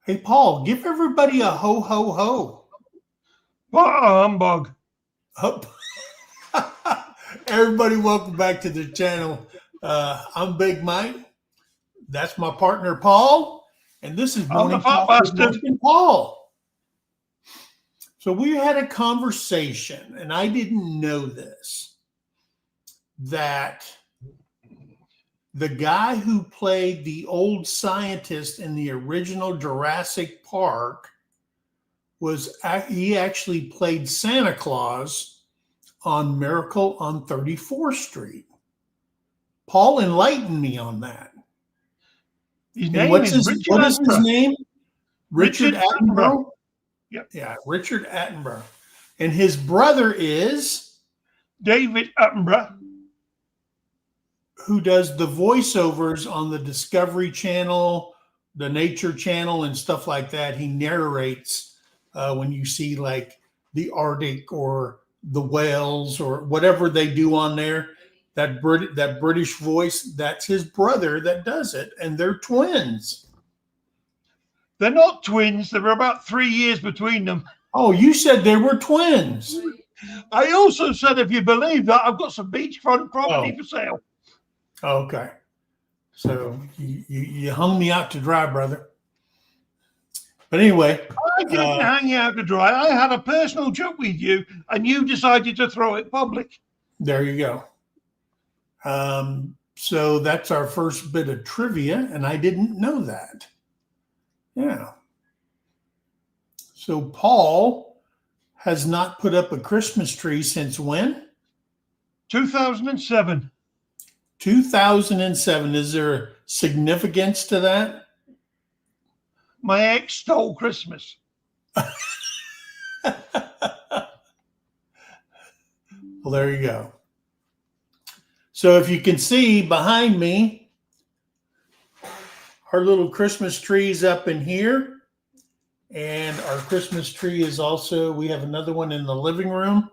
Hey, Paul, give everybody a ho, ho, ho. What a humbug. Ho. Everybody, welcome back to the channel. I'm Big Mike. That's my partner, Paul. And this is I'm the Morning fat Talk with bastard. Mike and Paul. So we had a conversation, and I didn't know this, that the guy who played the old scientist in the original Jurassic Park he actually played Santa Claus on Miracle on 34th Street. Paul enlightened me on that. His And name is Richard what is his Attenborough. name? Richard Attenborough? Yep. Yeah, Richard Attenborough. And his brother is? David Attenborough. Who does the voiceovers on the Discovery Channel, the Nature Channel, and stuff like that. He narrates when you see like the Arctic or the whales or whatever they do on there. That British voice, that's his brother that does it, and they're twins. They're not twins. There were about 3 years between them. Oh, you said they were twins. I also said, if you believe that, I've got some beachfront property for sale. Okay. So you hung me out to dry, brother. But anyway. I didn't hang you out to dry. I had a personal joke with you, and you decided to throw it public. There you go. So that's our first bit of trivia, and I didn't know that. Yeah. So Paul has not put up a Christmas tree since when? 2007. 2007. Is there significance to that? My ex stole Christmas. Well, there you go. So if you can see behind me, our little Christmas tree is up in here. And our Christmas tree is also, we have another one in the living room.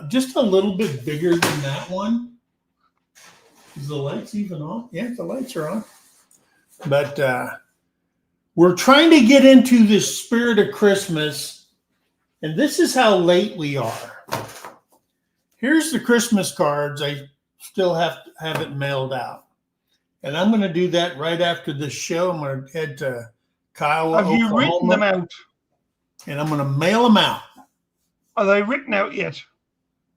Just a little bit bigger than that one. Is the lights even on? Yeah, the lights are on. But we're trying to get into the spirit of Christmas. And this is how late we are. Here's the Christmas cards. I still have it mailed out. And I'm going to do that right after this show. I'm going to head to Kiowa, Have you written them out? And I'm going to mail them out. Are they written out yet?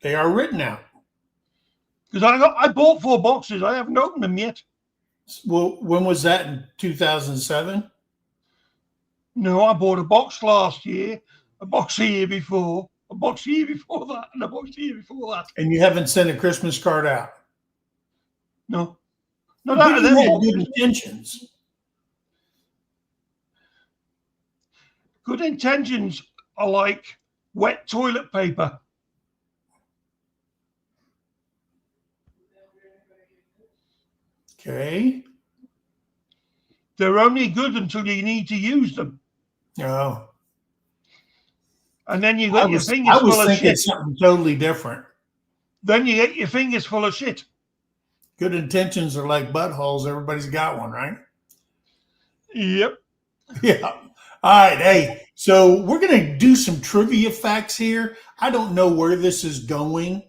They are written out. Because I bought 4 boxes. I haven't opened them yet. Well, when was that? In 2007? No, I bought a box last year, a box the year before, a box the year before that, and a box the year before that. And you haven't sent a Christmas card out? No. Not out of them boxes. Good intentions. Good intentions are like wet toilet paper. Okay. They're only good until you need to use them. Oh. And then you get your fingers full of shit. I was thinking something totally different. Then you get your fingers full of shit. Good intentions are like buttholes. Everybody's got one, right? Yep. Yeah. All right. Hey, so we're going to do some trivia facts here. I don't know where this is going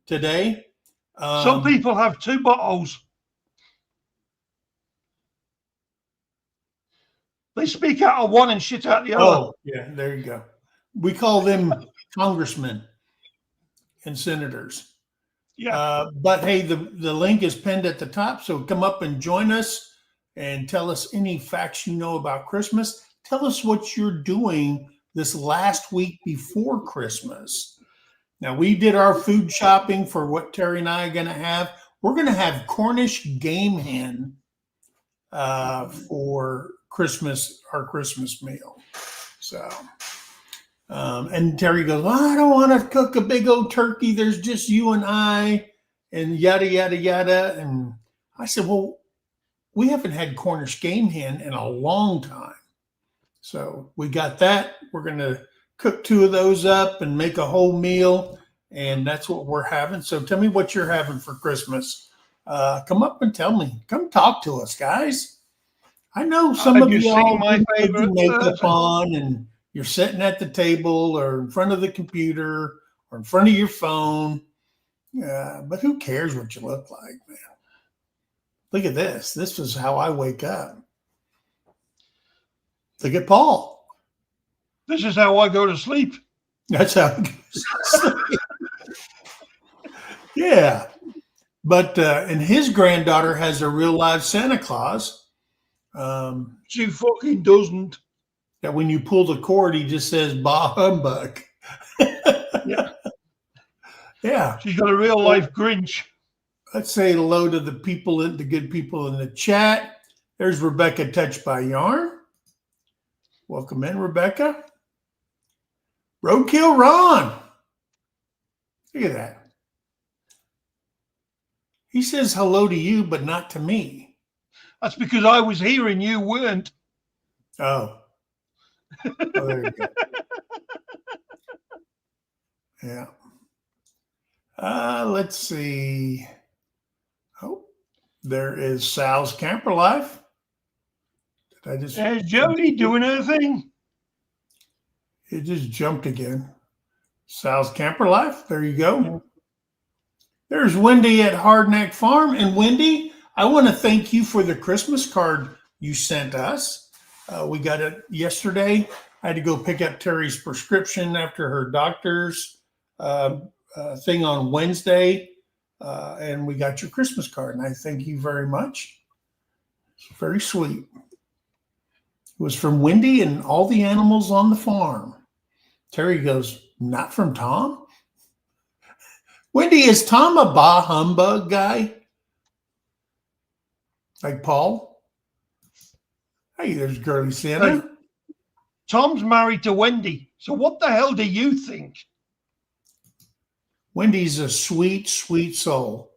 today. Some people have 2 buttholes. They speak out of one and shit out the other. Oh, yeah. There you go. We call them congressmen and senators. Yeah. But hey, the link is pinned at the top. So come up and join us and tell us any facts you know about Christmas. Tell us what you're doing this last week before Christmas. Now, we did our food shopping for what Terry and I are going to have. We're going to have Cornish game hen for Christmas, our Christmas meal. So, and Terry goes, well, I don't want to cook a big old turkey. There's just you and I and yada, yada, yada. And I said, well, we haven't had Cornish game hen in a long time. So we got that. We're going to cook 2 of those up and make a whole meal. And that's what we're having. So tell me what you're having for Christmas. Come up and tell me. Come talk to us, guys. I know some Have of you seen y'all my do put your favorite makeup person? on and you're sitting at the table or in front of the computer or in front of your phone. But who cares what you look like, man? Look at this. This is how I wake up. Look at Paul. This is how I go to sleep. That's how it goes. Yeah. But and his granddaughter has a real live Santa Claus. She fucking doesn't. That when you pull the cord, he just says "Bah humbug." Yeah. Yeah. She's got a real life Grinch. Let's say hello to the people, the good people in the chat. There's Rebecca, touched by yarn. Welcome in, Rebecca. Roadkill Ron. Look at that. He says hello to you, but not to me. That's because I was here and you weren't. Oh. Well, there you go. Yeah. Let's see. Oh, there is Sal's Camper Life. Did I just? There's Jody doing her thing. It just jumped again. Sal's Camper Life. There you go. Yeah. There's Wendy at Hardneck Farm. And Wendy, I want to thank you for the Christmas card you sent us. We got it yesterday. I had to go pick up Terrie's prescription after her doctor's thing on Wednesday. And we got your Christmas card. And I thank you very much. It's very sweet. It was from Wendy and all the animals on the farm. Terrie goes, not from Tom? Wendy, is Tom a bah humbug guy? Like Paul? Hey, there's Girly Santa. Hey, Tom's married to Wendy. So what the hell do you think? Wendy's a sweet, sweet soul.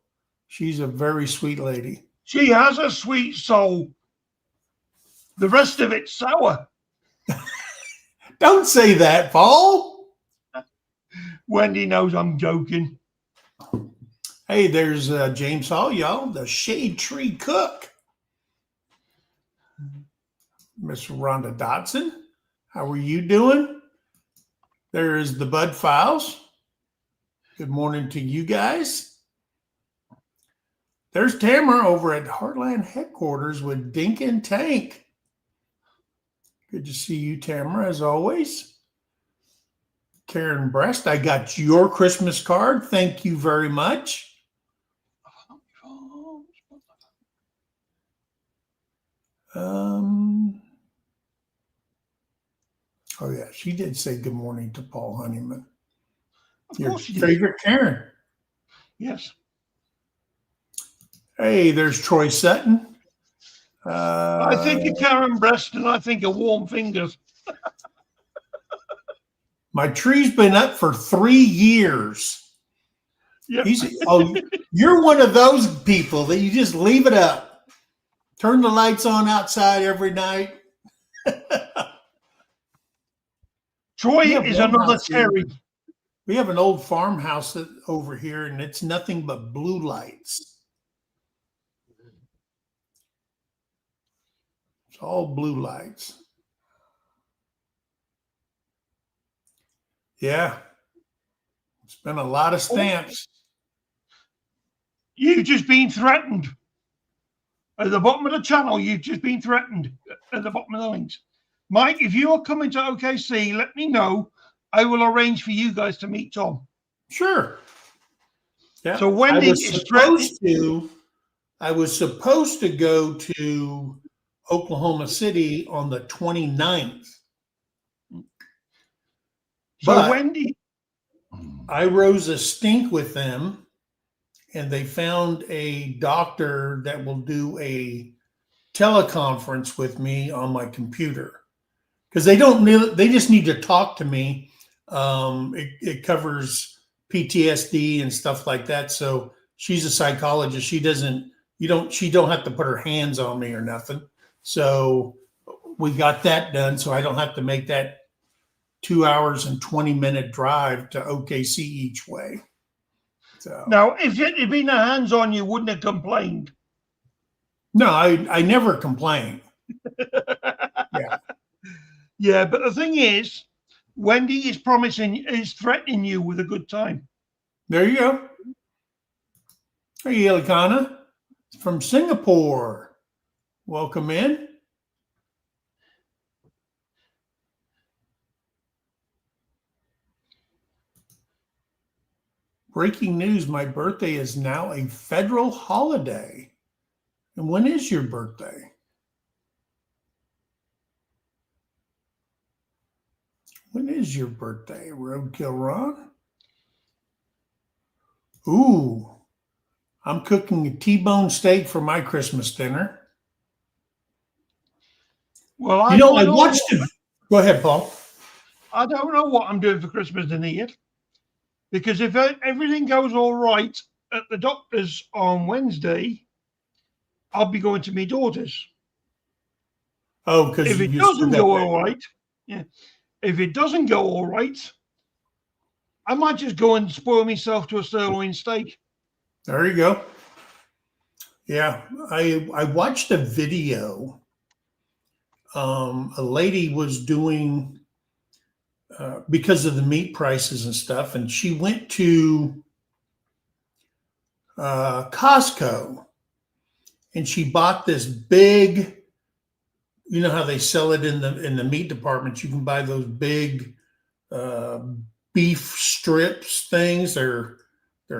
She's a very sweet lady. She has a sweet soul. The rest of it's sour. Don't say that, Paul. Wendy knows I'm joking. Hey, there's James Hall, y'all, the Shade Tree Cook. Miss Rhonda Dodson, how are you doing? There is the Bud Files. Good morning to you guys. There's Tamara over at Heartland Headquarters with Dink and Tank. Good to see you, Tamara, as always. Karen Breast, I got your Christmas card. Thank you very much. Oh, yeah, she did say good morning to Paul Honeyman. Your favorite Karen. Yes. Hey, there's Troy Sutton. I think of Karen Breast and I think of warm fingers. My tree's been up for 3 years. Yep. You're one of those people that you just leave it up. Turn the lights on outside every night. Troy is another Terry. We have an old farmhouse over here, and it's nothing but blue lights. It's all blue lights. Yeah. It's been a lot of stamps. You've just been threatened. At the bottom of the channel, you've just been threatened at the bottom of the links. Mike, if you are coming to OKC, let me know. I will arrange for you guys to meet Tom. Sure. Yeah. So Wendy is threatening. I was supposed to go to Oklahoma City on the 29th. So Wendy, I rose a stink with them, and they found a doctor that will do a teleconference with me on my computer. Because they just need to talk to me. It covers PTSD and stuff like that. So she's a psychologist. She don't have to put her hands on me or nothing. So we got that done. So I don't have to make that 2 hours and 20-minute drive to OKC each way. So now, if it had been a hands on, you wouldn't have complained. No, I never complain. Yeah. Yeah, but the thing is, Wendy is threatening you with a good time. There you go. Hey, Ilkana from Singapore. Welcome in. Breaking news, my birthday is now a federal holiday. And when is your birthday? When is your birthday, Roadkill Ron? Ooh, I'm cooking a T-bone steak for my Christmas dinner. Well, I watched it. Go ahead, Paul. I don't know what I'm doing for Christmas dinner yet. Because if everything goes all right at the doctor's on Wednesday, I'll be going to my daughter's. Oh, because if it doesn't go all right, yeah. If it doesn't go all right, I might just go and spoil myself to a sirloin steak. There you go. Yeah, I watched a video. A lady was doing because of the meat prices and stuff, and she went to Costco and she bought this big. You know how they sell it in the meat department? You can buy those big beef strips things. They're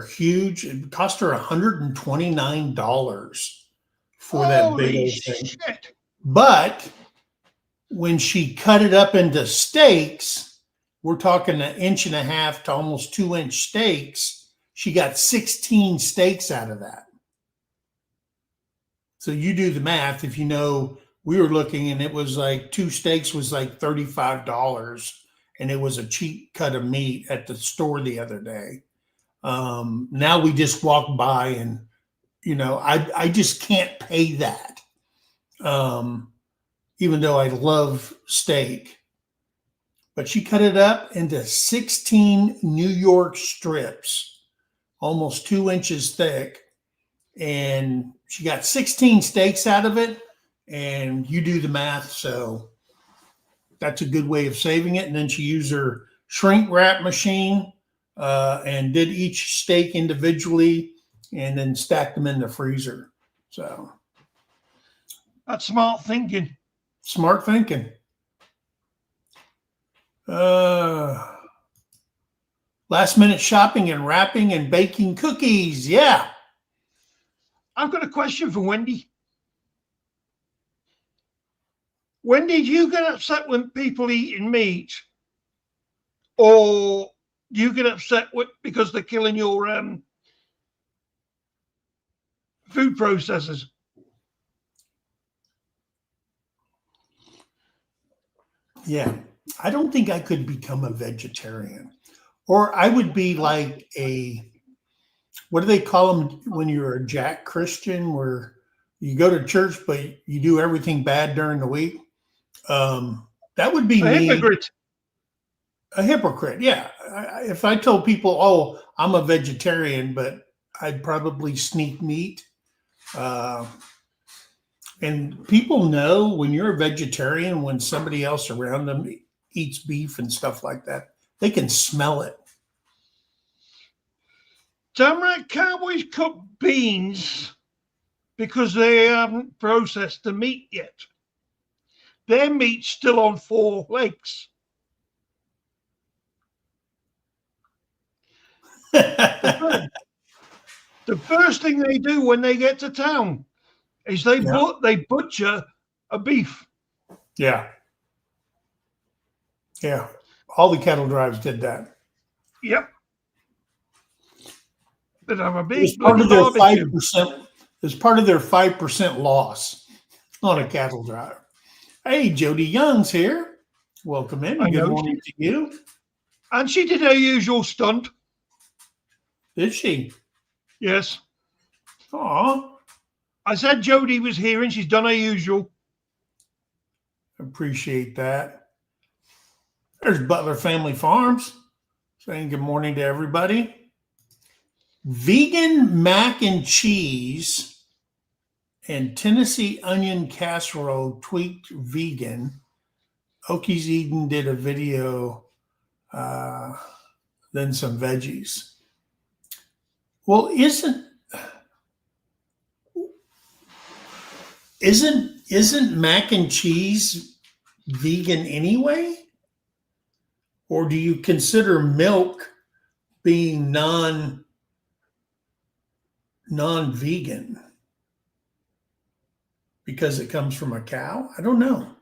huge. It cost her $129 for that big old thing. Shit. But when she cut it up into steaks, we're talking 1.5 to almost 2-inch steaks. She got 16 steaks out of that. So you do the math. If you know, we were looking and it was like 2 steaks was like $35, and it was a cheap cut of meat at the store the other day. Now we just walk by and, I just can't pay that. Even though I love steak, but she cut it up into 16 New York strips, almost 2 inches thick. And she got 16 steaks out of it, and you do the math. So that's a good way of saving it. And then she used her shrink wrap machine and did each steak individually and then stacked them in the freezer. So that's smart thinking. Smart thinking. Last minute shopping and wrapping and baking cookies. Yeah. I've got a question for Wendy. Wendy, do you get upset when people eating meat? Or do you get upset because they're killing your food processors? Yeah. I don't think I could become a vegetarian. Or I would be like what do they call them when you're a Jack Christian, where you go to church, but you do everything bad during the week? That would be a hypocrite. A hypocrite, yeah. If I told people, oh, I'm a vegetarian, but I'd probably sneak meat. And people know when you're a vegetarian, when somebody else around them eats beef and stuff like that, they can smell it. Tamarack Cowboys cook beans because they haven't processed the meat yet. Their meat's still on 4 legs. The first thing they do when they get to town is they butcher a beef. Yeah. Yeah. All the cattle drives did that. Yep. They'd have a big It's part of their barbecue. 5%. It's part of their 5% loss on a cattle drive. Hey, Jody Young's here. Welcome in. Good morning to you. And she did her usual stunt. Did she? Yes. Aw. I said Jody was here and she's done her usual. Appreciate that. There's Butler Family Farms saying good morning to everybody. Vegan mac and cheese and Tennessee onion casserole tweaked vegan. Okies Eden did a video, then some veggies. Well, isn't mac and cheese vegan anyway? Or do you consider milk being non-vegan because it comes from a cow? I don't know.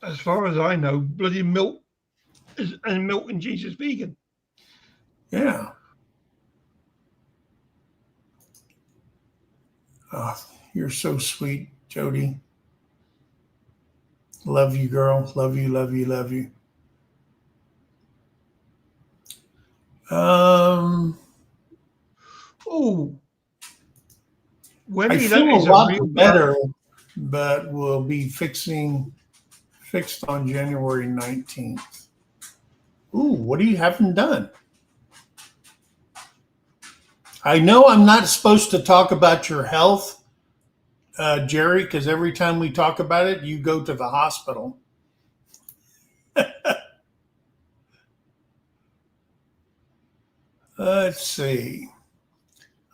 As far as I know, bloody milk and cheese is vegan. Yeah. Oh, you're so sweet, Jody. Love you, girl. Love you, love you, love you. Oh, I Wendy, that feel a is a lot real better, but will be fixed on January 19th. Ooh, what do you haven't done? I know I'm not supposed to talk about your health, Jerry, because every time we talk about it, you go to the hospital. Let's see.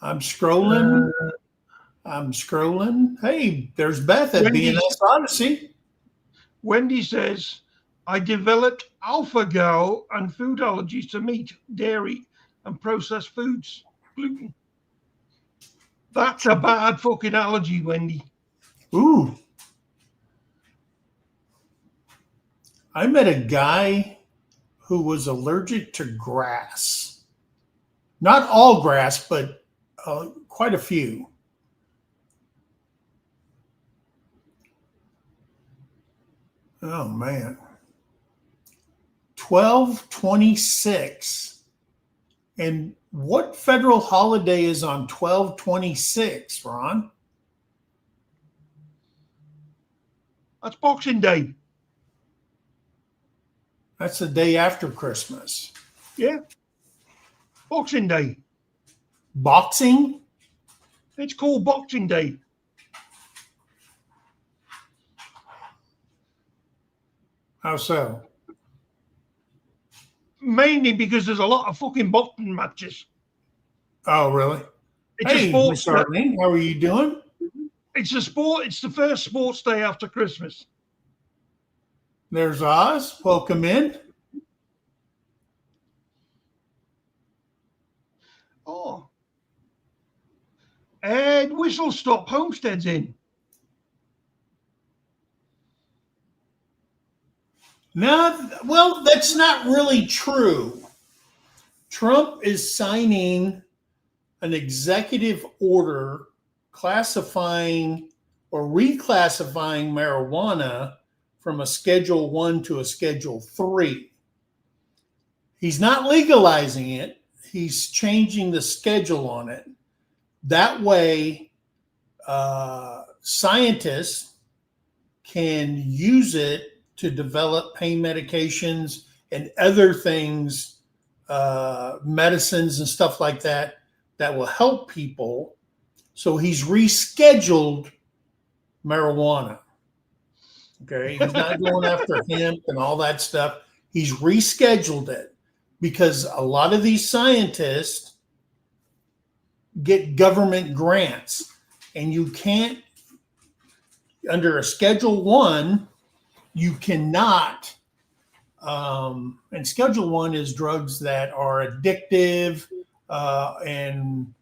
I'm scrolling. Hey, there's Beth at Wendy, BNS Odyssey. Wendy says, I developed alpha-gal and food allergies to meat, dairy, and processed foods, gluten. That's a bad fucking allergy, Wendy. Ooh. I met a guy who was allergic to grass. Not all grass, but quite a few. Oh, man. 12/26. And what federal holiday is on 12/26, Ron? That's Boxing Day. That's the day after Christmas. Yeah. Boxing Day. Boxing? It's called Boxing Day. How so? Mainly because there's a lot of fucking boxing matches. Oh, really? It's Hey, a sports Miss Arlene, how are you doing? It's a sport. It's the first sports day after Christmas. There's Oz. Welcome in. Oh. Ed Whistle Stop Homestead's in. No, well, that's not really true. Trump is signing an executive order classifying or reclassifying marijuana from a Schedule 1 to a Schedule 3. He's not legalizing it. He's changing the schedule on it. That way, scientists can use it to develop pain medications and other things, medicines and stuff like that, that will help people. So he's rescheduled marijuana. Okay. He's not going after hemp and all that stuff. He's rescheduled it because a lot of these scientists get government grants, and you can't, under a Schedule 1, you cannot, and Schedule 1 is drugs that are addictive and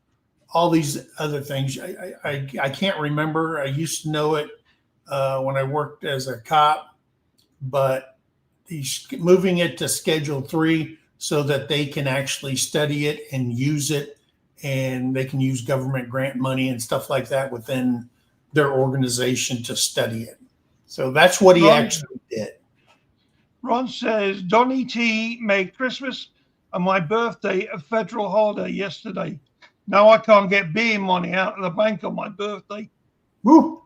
all these other things. I can't remember. I used to know it when I worked as a cop, but he's moving it to Schedule 3 so that they can actually study it and use it, and they can use government grant money and stuff like that within their organization to study it. So that's what he actually did. Ron says, Donnie T made Christmas and my birthday a federal holiday yesterday. Now I can't get beer money out of the bank on my birthday. Woo.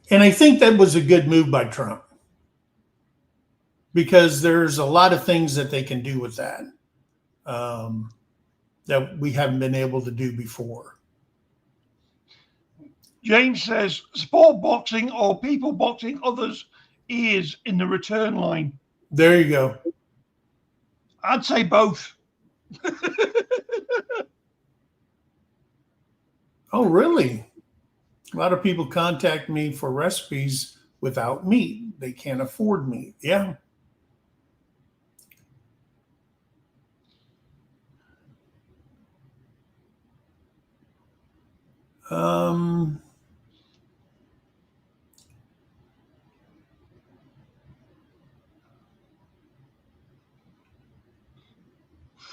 And I think that was a good move by Trump. because there's a lot of things that they can do with that that we haven't been able to do before. James says, sport boxing or people boxing others' ears in the return line. There you go. I'd say both. Oh, really? A lot of people contact me for recipes without meat. They can't afford meat. Yeah. Um,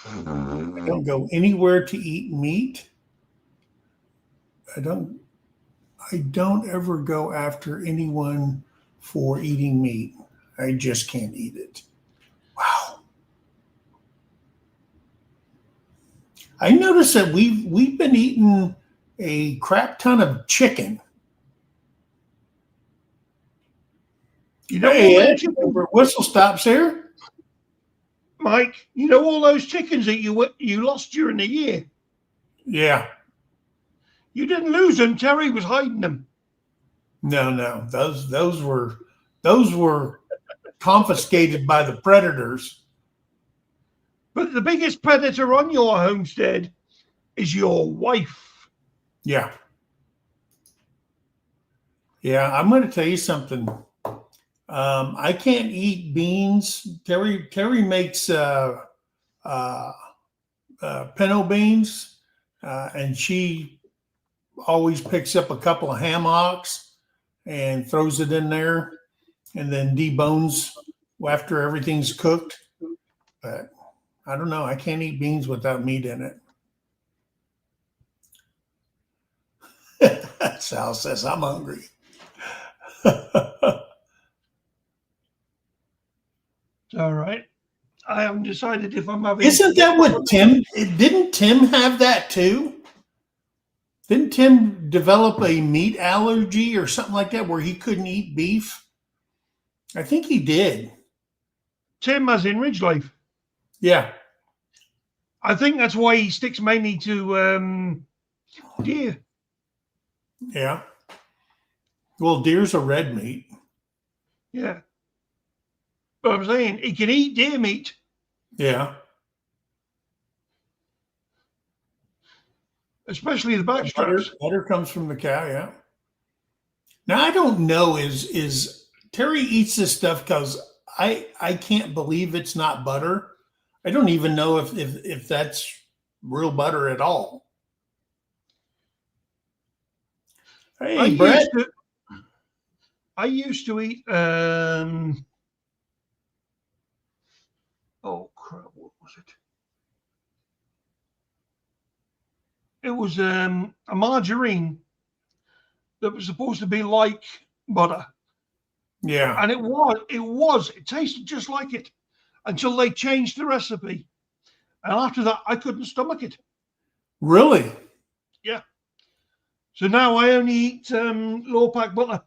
I don't go anywhere to eat meat. I don't ever go after anyone for eating meat. I just can't eat it. Wow. I noticed that we've been eating a crap ton of chicken. You know, Hey, all Ed, those chickens, over at Whistle Stops here. Mike, you know all those chickens that you lost during the year? Yeah. You didn't lose them. Terry was hiding them. No. Those were confiscated by the predators. But the biggest predator on your homestead is your wife. Yeah. Yeah, I'm going to tell you something. I can't eat beans. Terry makes pinto beans, and she always picks up a couple of ham hocks and throws it in there, and then debones after everything's cooked. But I don't know. I can't eat beans without meat in it. Sal says I'm hungry. All right. I haven't decided if I'm having. Isn't that what Tim? Didn't Tim have that too? Didn't Tim develop a meat allergy or something like that where he couldn't eat beef? I think he did. Tim, as in Ridge Life. Yeah. I think that's why he sticks mainly to deer. Yeah. Well, deer's a red meat. Yeah. But I'm saying he can eat deer meat. Yeah. Especially the back straps. Butter comes from the cow, yeah. Now I don't know is Terry eats this stuff because I can't believe it's not butter. I don't even know if that's real butter at all. Hey, Brett. I used to eat oh crap, what was it? It was a margarine that was supposed to be like butter. Yeah. And it tasted just like it until they changed the recipe. And after that, I couldn't stomach it. Really? Yeah. So now I only eat low pack butter.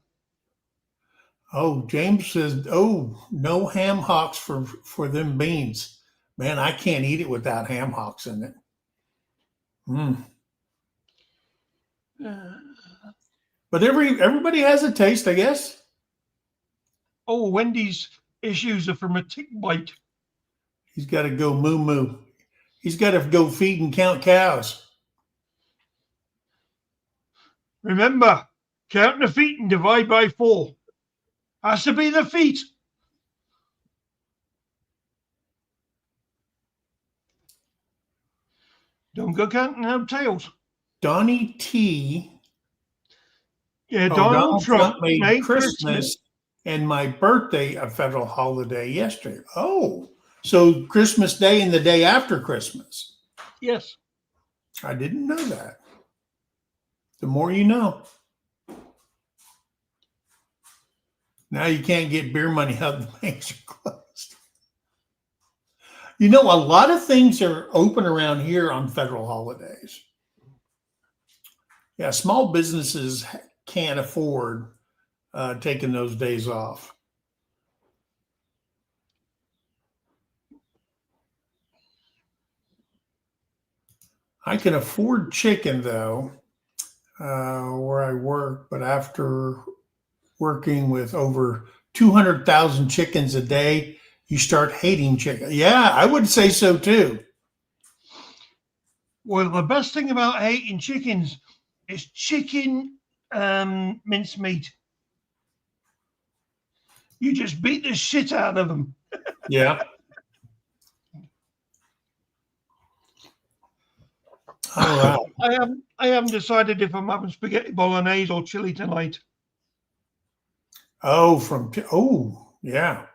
Oh, James says, oh, no ham hocks for them beans. Man, I can't eat it without ham hocks in it. But everybody has a taste, I guess. Oh, Wendy's issues are from a tick bite. He's got to go moo moo. He's got to go feed and count cows. Remember, count the feet and divide by 4. Has to be the feet. Don't go counting no tails. Donnie T. Yeah, Donald Trump made Christmas and my birthday a federal holiday yesterday. Oh, so Christmas Day and the day after Christmas. Yes. I didn't know that. The more you know. Now you can't get beer money out, the banks are closed. You know, a lot of things are open around here on federal holidays. Yeah, small businesses can't afford taking those days off. I can afford chicken though, where I work, but after working with over 200,000 chickens a day, you start hating chicken. Yeah, I would say so too. Well, the best thing about hating chickens is chicken mincemeat. You just beat the shit out of them. Yeah. All right. I haven't decided if I'm having spaghetti bolognese or chili tonight. Oh, yeah.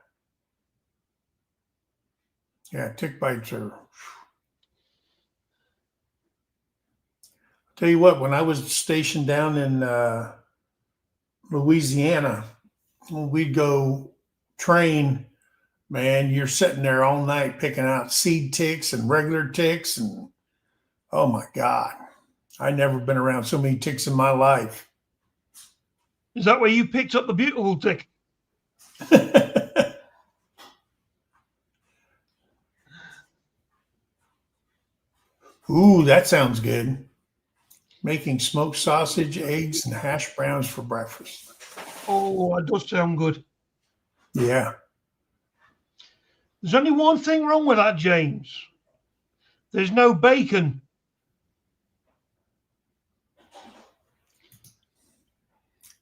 Yeah, tick bites are. Tell you what, when I was stationed down in Louisiana, when we'd go train, man, you're sitting there all night picking out seed ticks and regular ticks, and oh my God, I never been around so many ticks in my life. Is that where you picked up the beautiful tick? Ooh, that sounds good. Making smoked sausage, eggs, and hash browns for breakfast. Oh, that does sound good. Yeah. There's only one thing wrong with that, James. There's no bacon.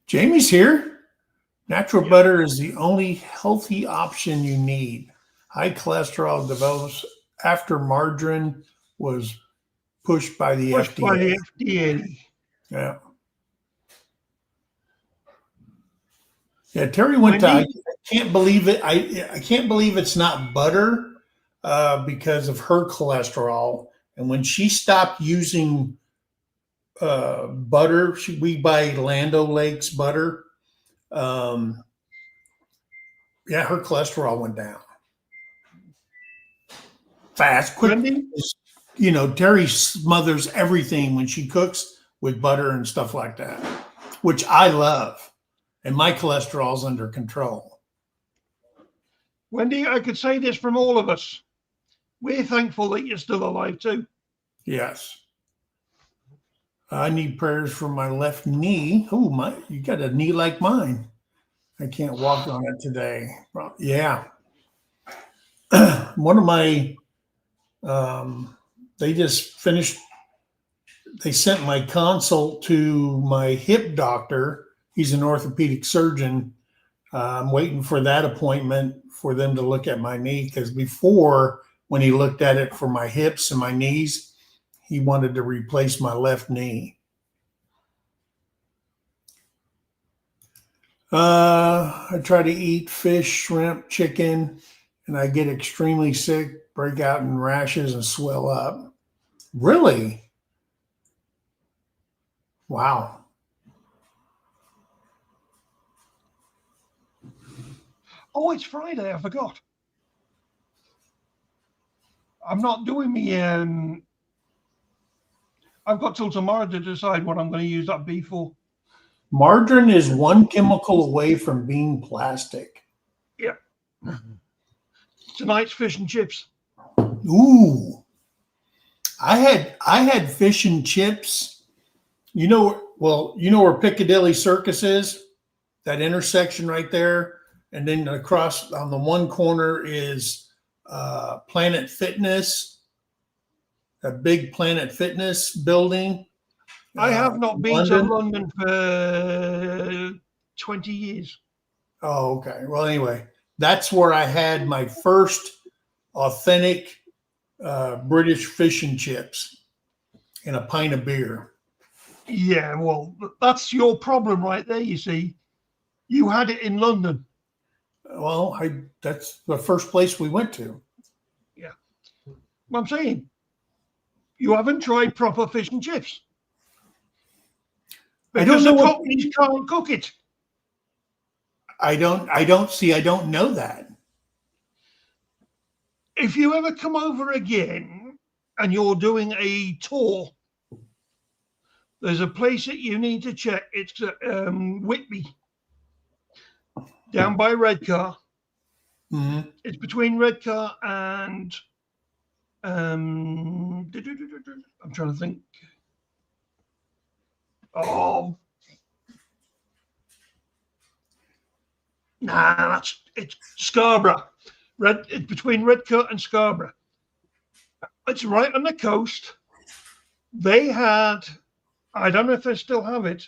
Jamie's here. Natural butter is the only healthy option you need. High cholesterol develops after margarine was pushed by the Pushed FDA. by the FDA. Yeah. Yeah, Terry went to. I can't believe it. I can't believe it's not butter because of her cholesterol. And when she stopped using butter, we buy Land O'Lakes butter. Yeah, her cholesterol went down fast, quick. Wendy? You know, Terry smothers everything when she cooks with butter and stuff like that, which I love. And my cholesterol's under control. Wendy, I could say this from all of us. We're thankful that you're still alive too. Yes. I need prayers for my left knee. Oh, you got a knee like mine. I can't walk on it today. Yeah. One of my, they just finished, they sent my consult to my hip doctor. He's an orthopedic surgeon. I'm waiting for that appointment for them to look at my knee because before, when he looked at it for my hips and my knees, he wanted to replace my left knee. I try to eat fish, shrimp, chicken, and I get extremely sick, break out in rashes, and swell up. Really? Wow. Oh, it's Friday. I forgot. I'm not doing me. I've got till tomorrow to decide what I'm going to use that beef for. Margarine is one chemical away from being plastic. Yeah. Tonight's fish and chips. Ooh. I had fish and chips. You know where Piccadilly Circus is? That intersection right there. And then across on the one corner is Planet Fitness, a big Planet Fitness building. I have not been London. to London for 20 years. Oh, okay. Well, anyway, that's where I had my first authentic British fish and chips and a pint of beer. Yeah, well, that's your problem right there, you see. You had it in London. Well, that's the first place we went to. Yeah. Well, I'm saying, you haven't tried proper fish and chips. Because the Cockneys can't cook it. I don't know that. If you ever come over again and you're doing a tour, there's a place that you need to check. It's Whitby, down by Redcar. Mm-hmm. It's between Redcar and I'm trying to think. Oh, nah, it's Scarborough. It's between Redcoat and Scarborough. It's right on the coast. They had, I don't know if they still have it,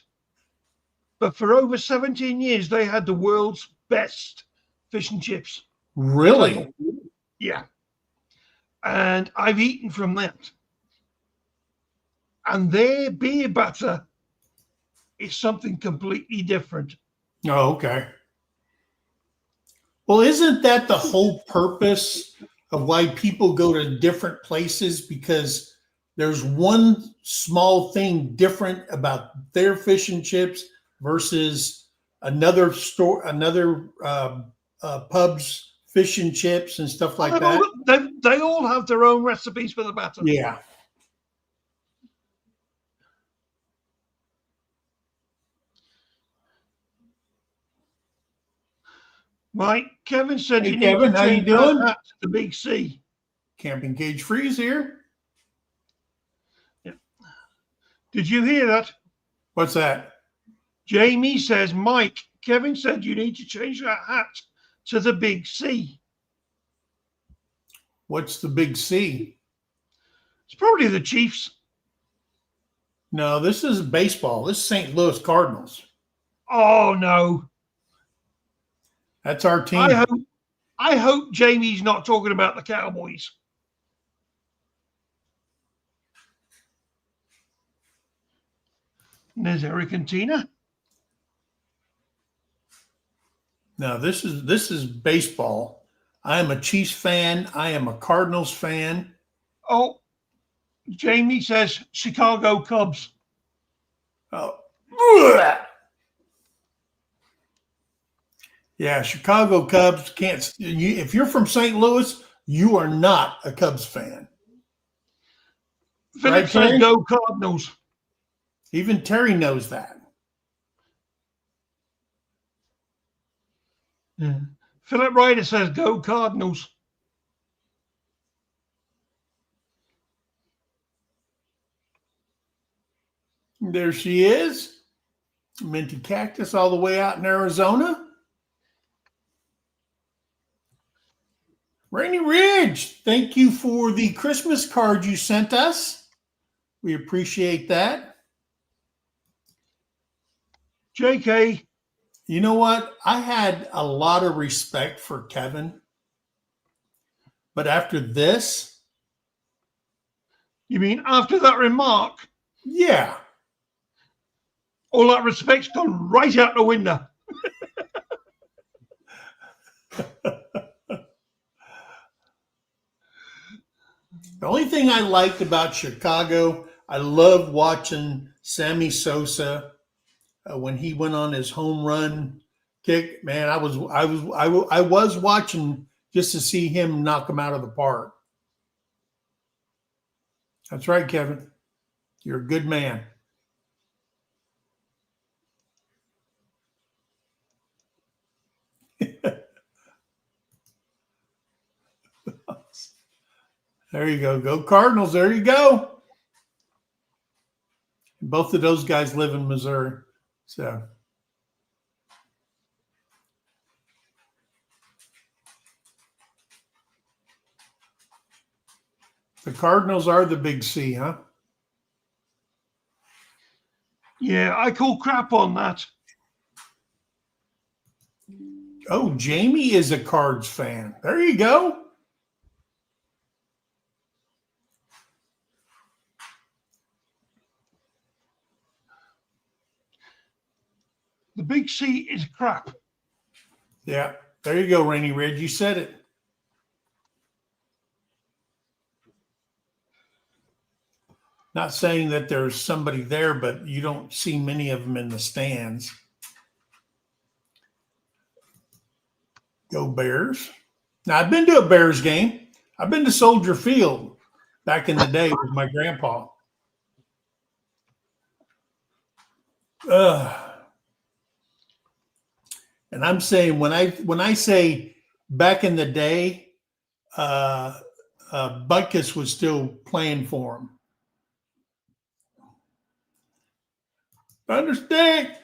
but for over 17 years they had the world's best fish and chips. Really? Yeah. And I've eaten from that. And their beer batter is something completely different. Oh, okay. Well, isn't that the whole purpose of why people go to different places? Because there's one small thing different about their fish and chips versus another store, another pub's fish and chips and stuff like that. They all have their own recipes for the batter. Yeah. Mike, Kevin said Hey, you Kevin, need to how you change doing? that hat to the big C. Camping Cage Freeze here. Yeah. Did you hear that? What's that? Jamie says, Mike, Kevin said you need to change that hat to the big C. What's the big C? It's probably the Chiefs. No, this is baseball. This is St. Louis Cardinals. Oh, no. That's our team. I hope Jamie's not talking about the Cowboys. And there's Eric and Tina. Now this is baseball. I am a Chiefs fan. I am a Cardinals fan. Oh, Jamie says Chicago Cubs. Oh. Yeah, Chicago Cubs can't. If you're from St. Louis, you are not a Cubs fan. Philip says Terry? go Cardinals. Even Terry knows that. Yeah. Philip Ryder says go Cardinals. There she is. Minty Cactus all the way out in Arizona. Rainy Ridge, thank you for the Christmas card you sent us. We appreciate that. JK. You know what? I had a lot of respect for Kevin. But after this. You mean after that remark? Yeah. All that respect's gone right out the window. The only thing I liked about Chicago, I loved watching Sammy Sosa when he went on his home run kick. Man, I was watching just to see him knock him out of the park. That's right, Kevin. You're a good man. There you go. Go Cardinals. There you go. Both of those guys live in Missouri. So. The Cardinals are the big C, huh? Yeah, I call crap on that. Oh, Jamie is a Cards fan. There you go. The big C is crap. Yeah, there you go, Rainy Ridge. You said it. Not saying that there's somebody there, but you don't see many of them in the stands. Go Bears. Now, I've been to a Bears game. I've been to Soldier Field back in the day with my grandpa. And I'm saying when I say back in the day, Butkus was still playing for him. Understand?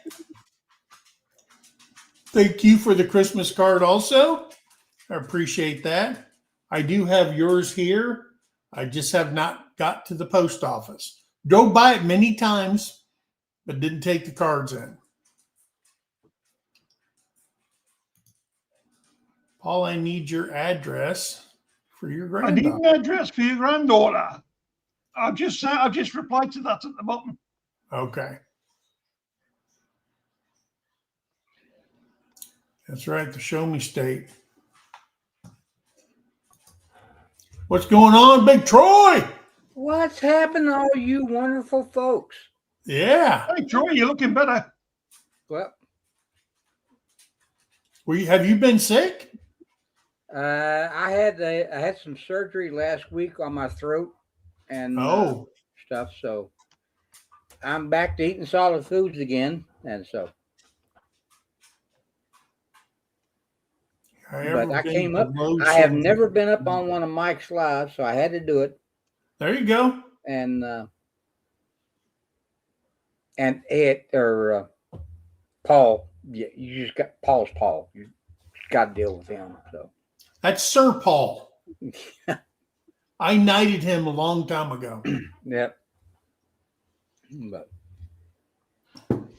Thank you for the Christmas card also. I appreciate that. I do have yours here. I just have not got to the post office. Drove by it many times, but didn't take the cards in. Paul, I need your address for your I need granddaughter. an address for your granddaughter. I've just replied to that at the bottom. Okay. That's right, the Show Me State. What's going on, Big Troy? What's happened to all you wonderful folks? Yeah. Hey, Troy, you're looking better. Well, Have you been sick? I had some surgery last week on my throat and stuff, so I'm back to eating solid foods again, and so. But I came up. I have never been up on one of Mike's lives, so I had to do it. There you go. And Ed or Paul, yeah, you just got Paul's Paul. You got to deal with him. So that's Sir Paul. I knighted him a long time ago. Yep. But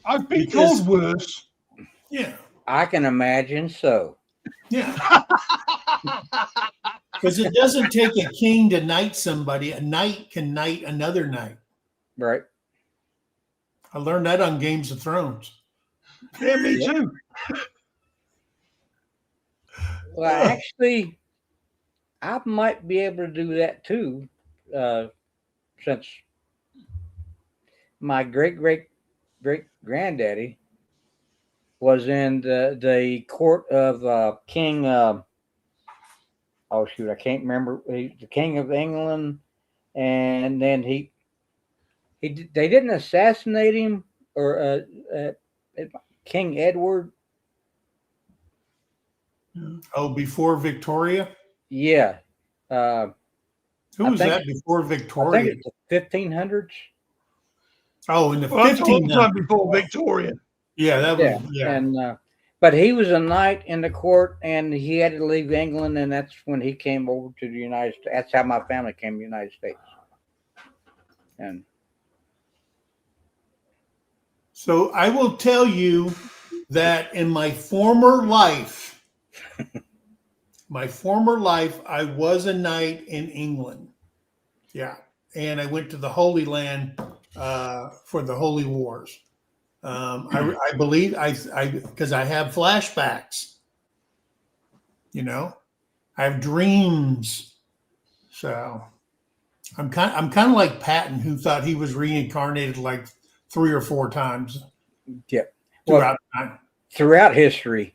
I've been told worse. Yeah. I can imagine so. Yeah. Because it doesn't take a king to knight somebody. A knight can knight another knight. Right. I learned that on Games of Thrones. Yeah, me too. Well, actually, I might be able to do that too, since my great granddaddy was in the court of King. Oh shoot, I can't remember. The King of England, and then they didn't assassinate him, or King Edward. Oh, before Victoria? Yeah. Who was that before Victoria? I think it's the 1500s. Oh, in the Well, that's a long 1500s. time before Victoria. Yeah, that was, yeah. And but he was a knight in the court, and he had to leave England, and that's when he came over to the United States. That's how my family came to the United States. And so I will tell you that in my former life, I was a knight in England. Yeah. And I went to the Holy Land for the Holy Wars. I believe because I have flashbacks, you know, I have dreams. So I'm kind of like Patton, who thought he was reincarnated like 3 or 4 times. Yeah. Throughout history.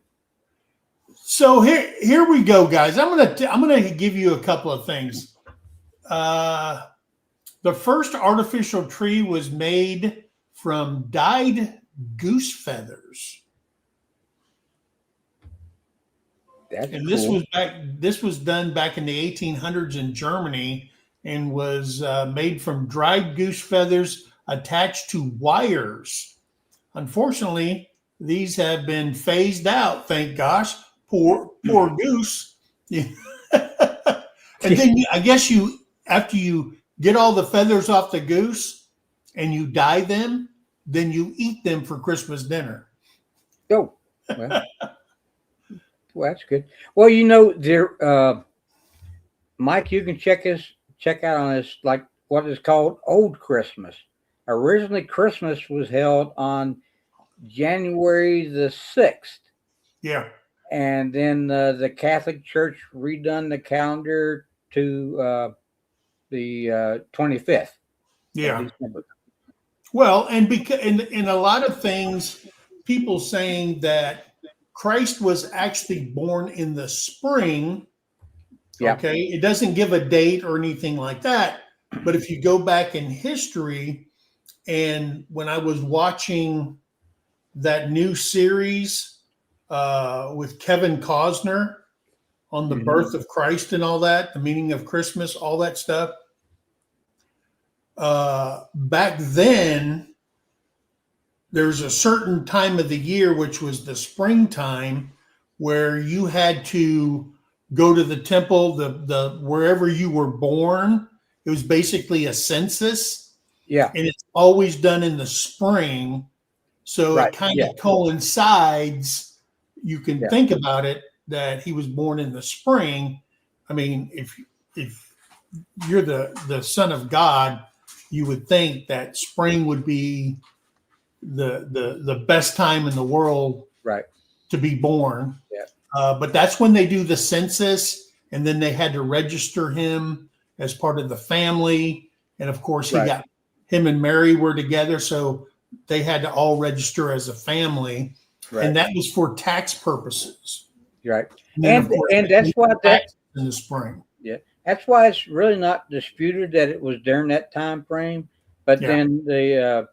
So here we go, guys. I'm gonna give you a couple of things. The first artificial tree was made from dyed goose feathers. That's and cool. This was done back in the 1800s in Germany, and was made from dried goose feathers attached to wires. Unfortunately, these have been phased out. Thank gosh. Poor goose. And then I guess after you get all the feathers off the goose and you dye them, then you eat them for Christmas dinner. Oh, well, that's good. Well, you know, there, Mike, you can check out on this, like what is called Old Christmas. Originally, Christmas was held on January the 6th. Yeah. And then the Catholic Church redone the calendar to the 25th. Yeah. Well, and because in a lot of things, people saying that Christ was actually born in the spring. Yeah. Okay. It doesn't give a date or anything like that. But if you go back in history, and when I was watching that new series with Kevin Costner, on the Mhm. birth of Christ and all that, the meaning of Christmas, all that stuff. Back then, there's a certain time of the year, which was the springtime, where you had to go to the temple, the wherever you were born. It was basically a census, Yeah. and it's always done in the spring. So Right. it kind Yeah. of coincides. You can Yeah. think about it that he was born in the spring. I mean, if you're the son of God, you would think that spring would be the best time in the world Right. to be born. Yeah. But that's when they do the census, and then they had to register him as part of the family. And of course, Right. him and Mary were together, so they had to all register as a family, Right. and that was for tax purposes. Right. And then, And of course, and they that's paid why that taxes in the spring. that's why it's really not disputed that it was during that time frame. But Yeah. then the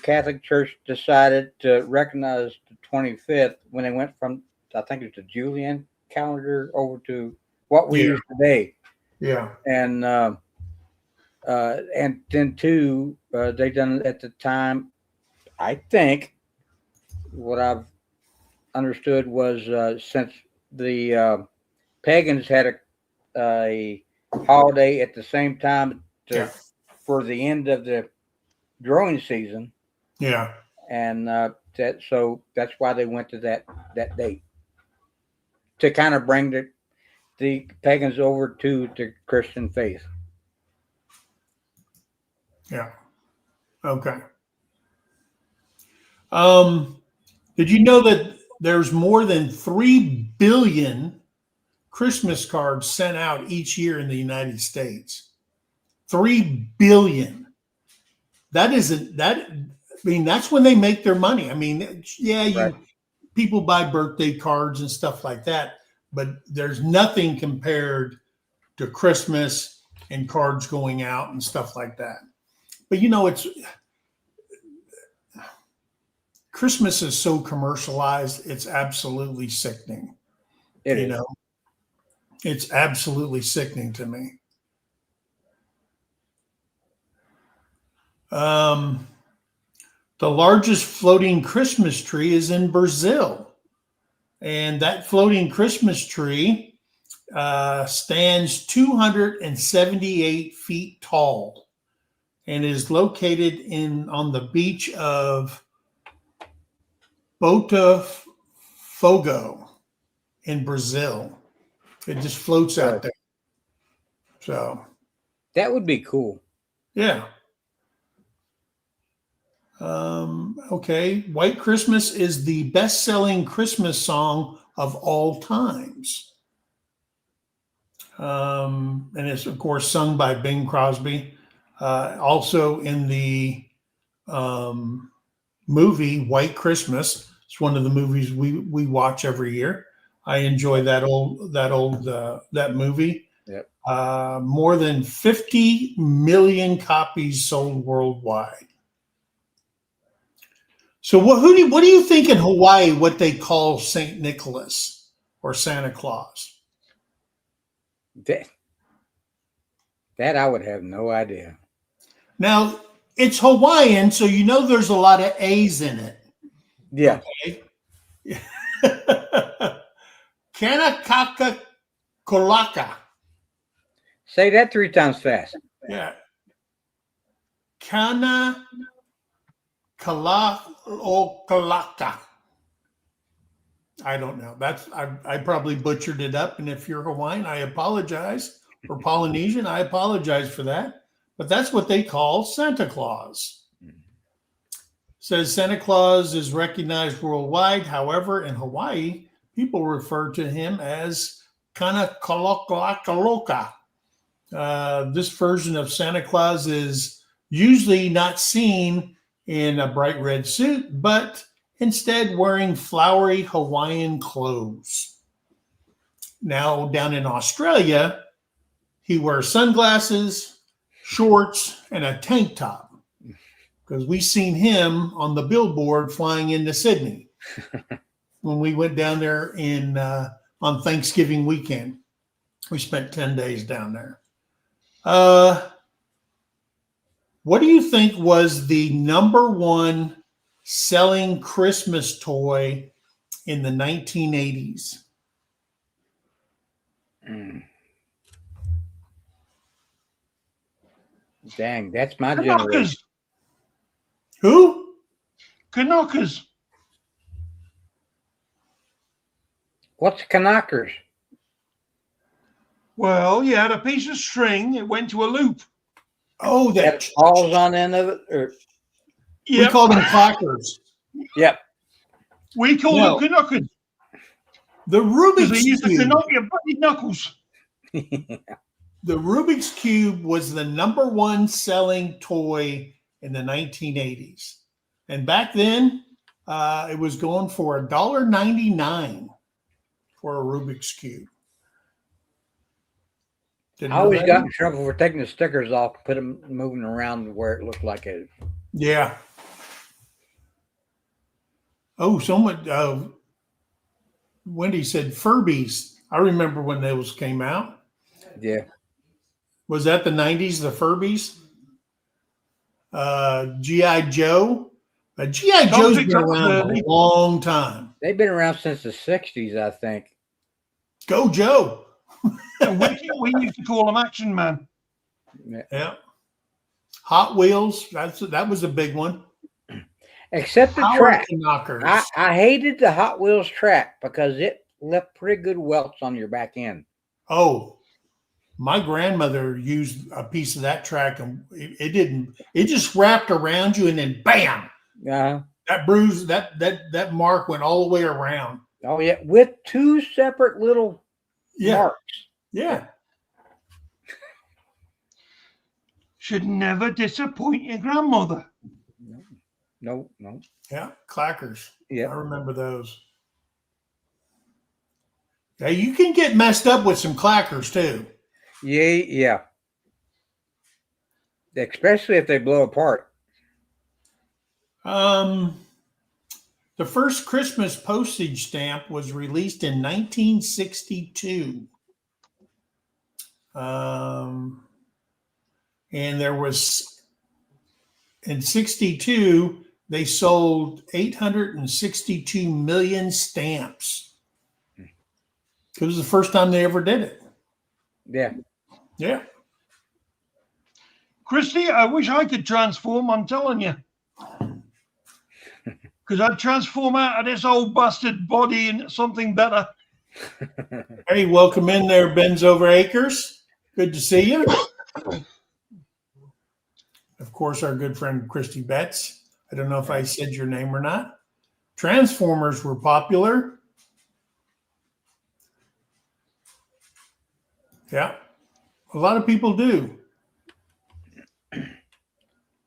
Catholic Church decided to recognize the 25th when they went from, I think it's the Julian calendar over to what we Yeah. use today. Yeah. And then too, they done it at the time. I think what I've understood was since the pagans had a holiday at the same time Yeah. for the end of the growing season, Yeah. and so that's why they went to that date to kind of bring the pagans over to the Christian faith. Yeah. Okay. Did you know that there's more than 3 billion Christmas cards sent out each year in the United States? 3 billion. That isn't that. I mean, that's when they make their money. I mean, yeah, Right. people buy birthday cards and stuff like that, but there's nothing compared to Christmas and cards going out and stuff like that. But it's Christmas is so commercialized, it's absolutely sickening. It you is. know, it's absolutely sickening to me. The largest floating Christmas tree is in Brazil, and that floating Christmas tree stands 278 feet tall and is located on the beach of Botafogo in Brazil. It just floats out there. So That would be cool. yeah. Okay. White Christmas is the best-selling Christmas song of all times. And it's, of course, sung by Bing Crosby. Also in the movie White Christmas. It's one of the movies we watch every year. I enjoy that movie. Yep. More than 50 million copies sold worldwide. So what do you think in Hawaii what they call Saint Nicholas or Santa Claus? That I would have no idea. Now, it's Hawaiian, so there's a lot of A's in it. Yeah. Okay. Kanakaka Kolaka. Say that 3 times fast. Yeah. Kana Kalaka. I don't know. I probably butchered it up. And if you're Hawaiian, I apologize. Or Polynesian, I apologize for that. But that's what they call Santa Claus. Says Santa Claus is recognized worldwide. However, in Hawaii, people refer to him as Kana Kalaka. This version of Santa Claus is usually not seen in a bright red suit, but instead wearing flowery Hawaiian clothes. Now, down in Australia, he wears sunglasses, shorts, and a tank top because we seen him on the billboard flying into Sydney when we went down there in on Thanksgiving weekend. We spent 10 days down there. What do you think was the number one selling Christmas toy in the 1980s? Dang, that's my generation. Who? Knockers. What's knockers? Well, you had a piece of string. It went to a loop. Oh, That balls on the end of it? Or... We called them clackers. Yep. We called them knockers. The Rubik's they used to Cube. knock your bloody knuckles. The Rubik's Cube was the number one selling toy in the 1980s. And back then, it was going for $1.99 for a Rubik's Cube. I always got in trouble for taking the stickers off, put them moving around where it looked like it. Yeah. Oh, someone, Wendy said Furbies. I remember when those came out. Yeah. Was that the 90s, the Furbies? G.I. Joe. G.I. Joe's been around a long time. They've been around since the 60s, I think. Go Joe. We used to call them Action Man. Yeah. Hot Wheels. That was a big one. Except the Power track. Knockers. I hated the Hot Wheels track because it left pretty good welts on your back end. Oh, my grandmother used a piece of that track and it just wrapped around you and then bam. That bruise, that mark went all the way around. Oh yeah, with two separate little marks. Yeah. Should never disappoint your grandmother. No. Yeah, clackers. Yeah, I remember those. Yeah, you can get messed up with some clackers too. Yeah. Especially if they blow apart. The first Christmas postage stamp was released in 1962. And there was, in 62, they sold 862 million stamps. It was the first time they ever did it. Yeah. Christy, I wish I could transform, I'm telling you. Because I'd transform out of this old busted body into something better. Hey, welcome in there, Ben's Over Acres. Good to see you. Of course, our good friend Christy Betts. I don't know if I said your name or not. Transformers were popular. Yeah, a lot of people do.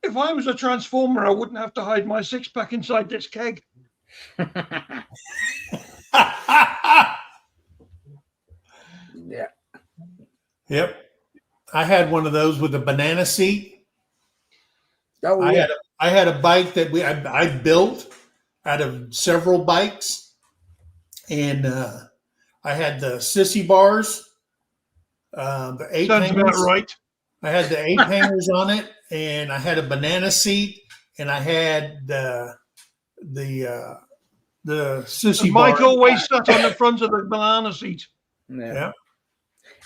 If I was a transformer, I wouldn't have to hide my six-pack inside this keg. Yeah. Yep. I had one of those with a banana seat. Oh, yeah. I had a bike that I built out of several bikes, and I had the sissy bars, the 8 Sounds hangers. about right. I had the 8 hangers on it, and I had a banana seat, and I had the sissy bar. Mike always sat on the front of the banana seat. Yeah.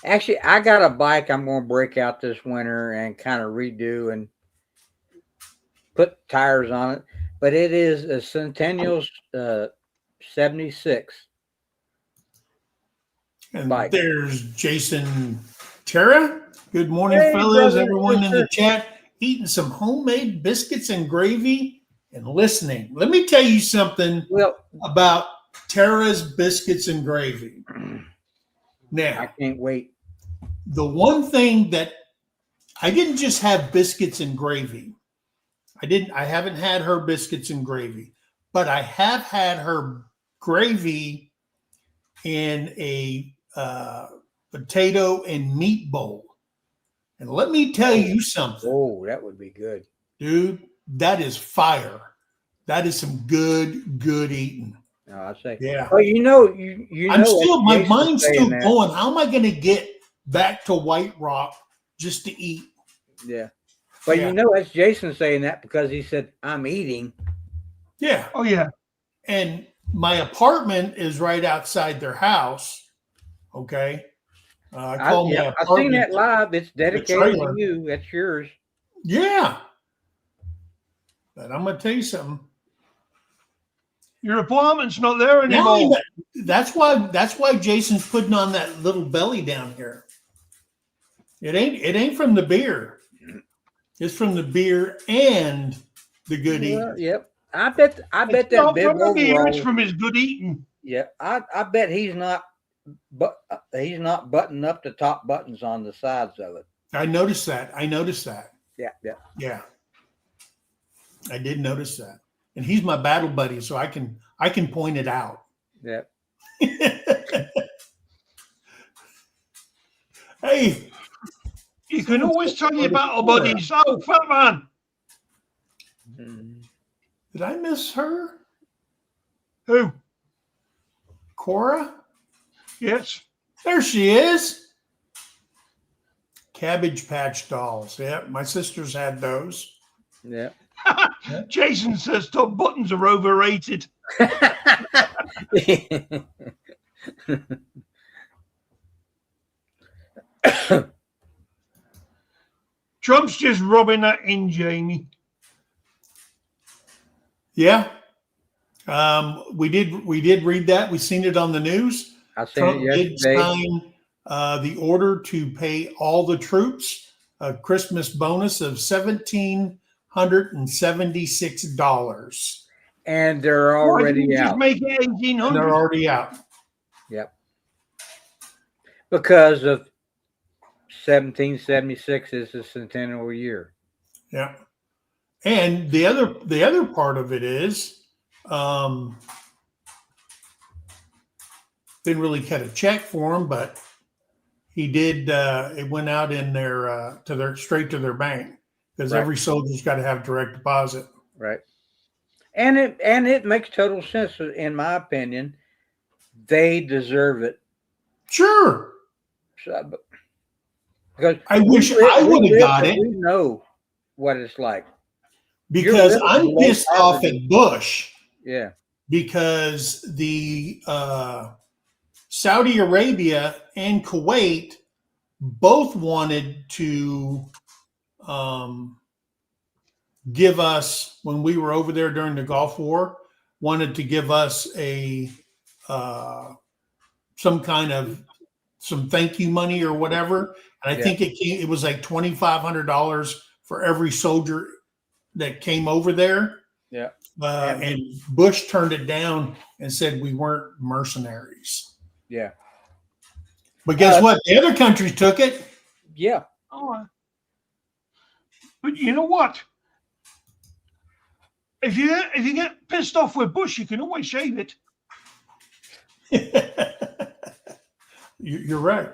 Actually, I got a bike I'm going to break out this winter and kind of redo and put tires on it. But it is a Centennial's 76 And bike. There's Jason Terra. Good morning, Hey, fellas. brother. Everyone in the chat eating some homemade biscuits and gravy and listening. Let me tell you something about Terra's biscuits and gravy. Now, I can't wait. The one thing that I didn't just have biscuits and gravy. I haven't had her biscuits and gravy, but I have had her gravy in a potato and meat bowl. And let me tell you something. Oh, that would be good. Dude, that is fire. That is some good eating. No, I say. Yeah. Well, you know. I'm still, my Jason's mind's saying still that. going. How am I going to get back to White Rock just to eat? Yeah. But Yeah. you know, that's Jason saying that because he said, I'm eating. Yeah. Oh yeah. And my apartment is right outside their house. Okay. I call my I've seen apartment that live. It's the dedicated to trailer. you. That's yours. Yeah. But I'm going to tell you something. Your apartment's not there Now I anymore. know- that's why Jason's putting on that little belly down here. It ain't from the beer. It's from the beer and the good eating. Well, yep. I bet It's that not bib from the beer, it's overall. from his good eating. Yeah, I bet he's not, but he's not buttoning up the top buttons on the sides of it. I noticed that. Yeah, yeah. Yeah. I did notice that. And he's my battle buddy, so I can point it out. Yeah. Hey, You can always tell your battle buddies, oh, fat man. did I miss her? Who? Cora? Yes. There she is. Cabbage Patch dolls. Yeah, my sisters had those. Yeah. Jason says top buttons are overrated. Trump's just rubbing that in, Jamie. Yeah. We did read that. We seen it on the news. I seen Trump it did yesterday. sign the order to pay all the troops a Christmas bonus of $1,776. And they're Why didn't already you just out. make it And they're 1,800? already out. Yep. Because of 1776 is the centennial year. Yeah. And the other part of it is didn't really cut a check for him, but he did it went out in their straight to their bank because Right. every soldier's got to have direct deposit. Right. And it makes total sense in my opinion. They deserve it. Sure. So, because I wish I would have got it. We know what it's like. Because You're I'm living pissed below off at Bush Yeah. because the Saudi Arabia and Kuwait both wanted to give us, when we were over there during the Gulf War, wanted to give us a some thank you money or whatever. And I think it was like $2,500 for every soldier that came over there. Yeah. And Bush turned it down and said we weren't mercenaries. Yeah. But guess what? The other countries took it. Yeah. Oh, but you know what? If you get pissed off with Bush, you can always shave it. You're right.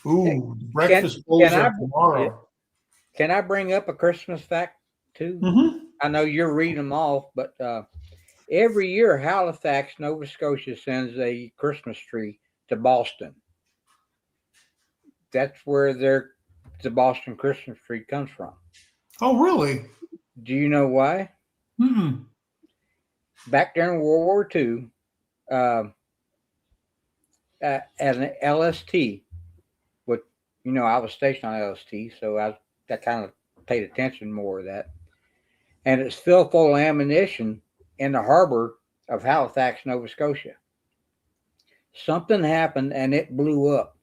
Ooh, breakfast bowls are tomorrow. Can I bring up a Christmas fact too? Mm-hmm. I know you're reading them off, but every year Halifax, Nova Scotia sends a Christmas tree to Boston. That's where the Boston Christmas tree comes from. Oh, really? Do you know why? Mm-mm. Back during World War II, as an LST, but I was stationed on LST, so I kind of paid attention more of that. And it's filled full of ammunition in the harbor of Halifax, Nova Scotia. Something happened and it blew up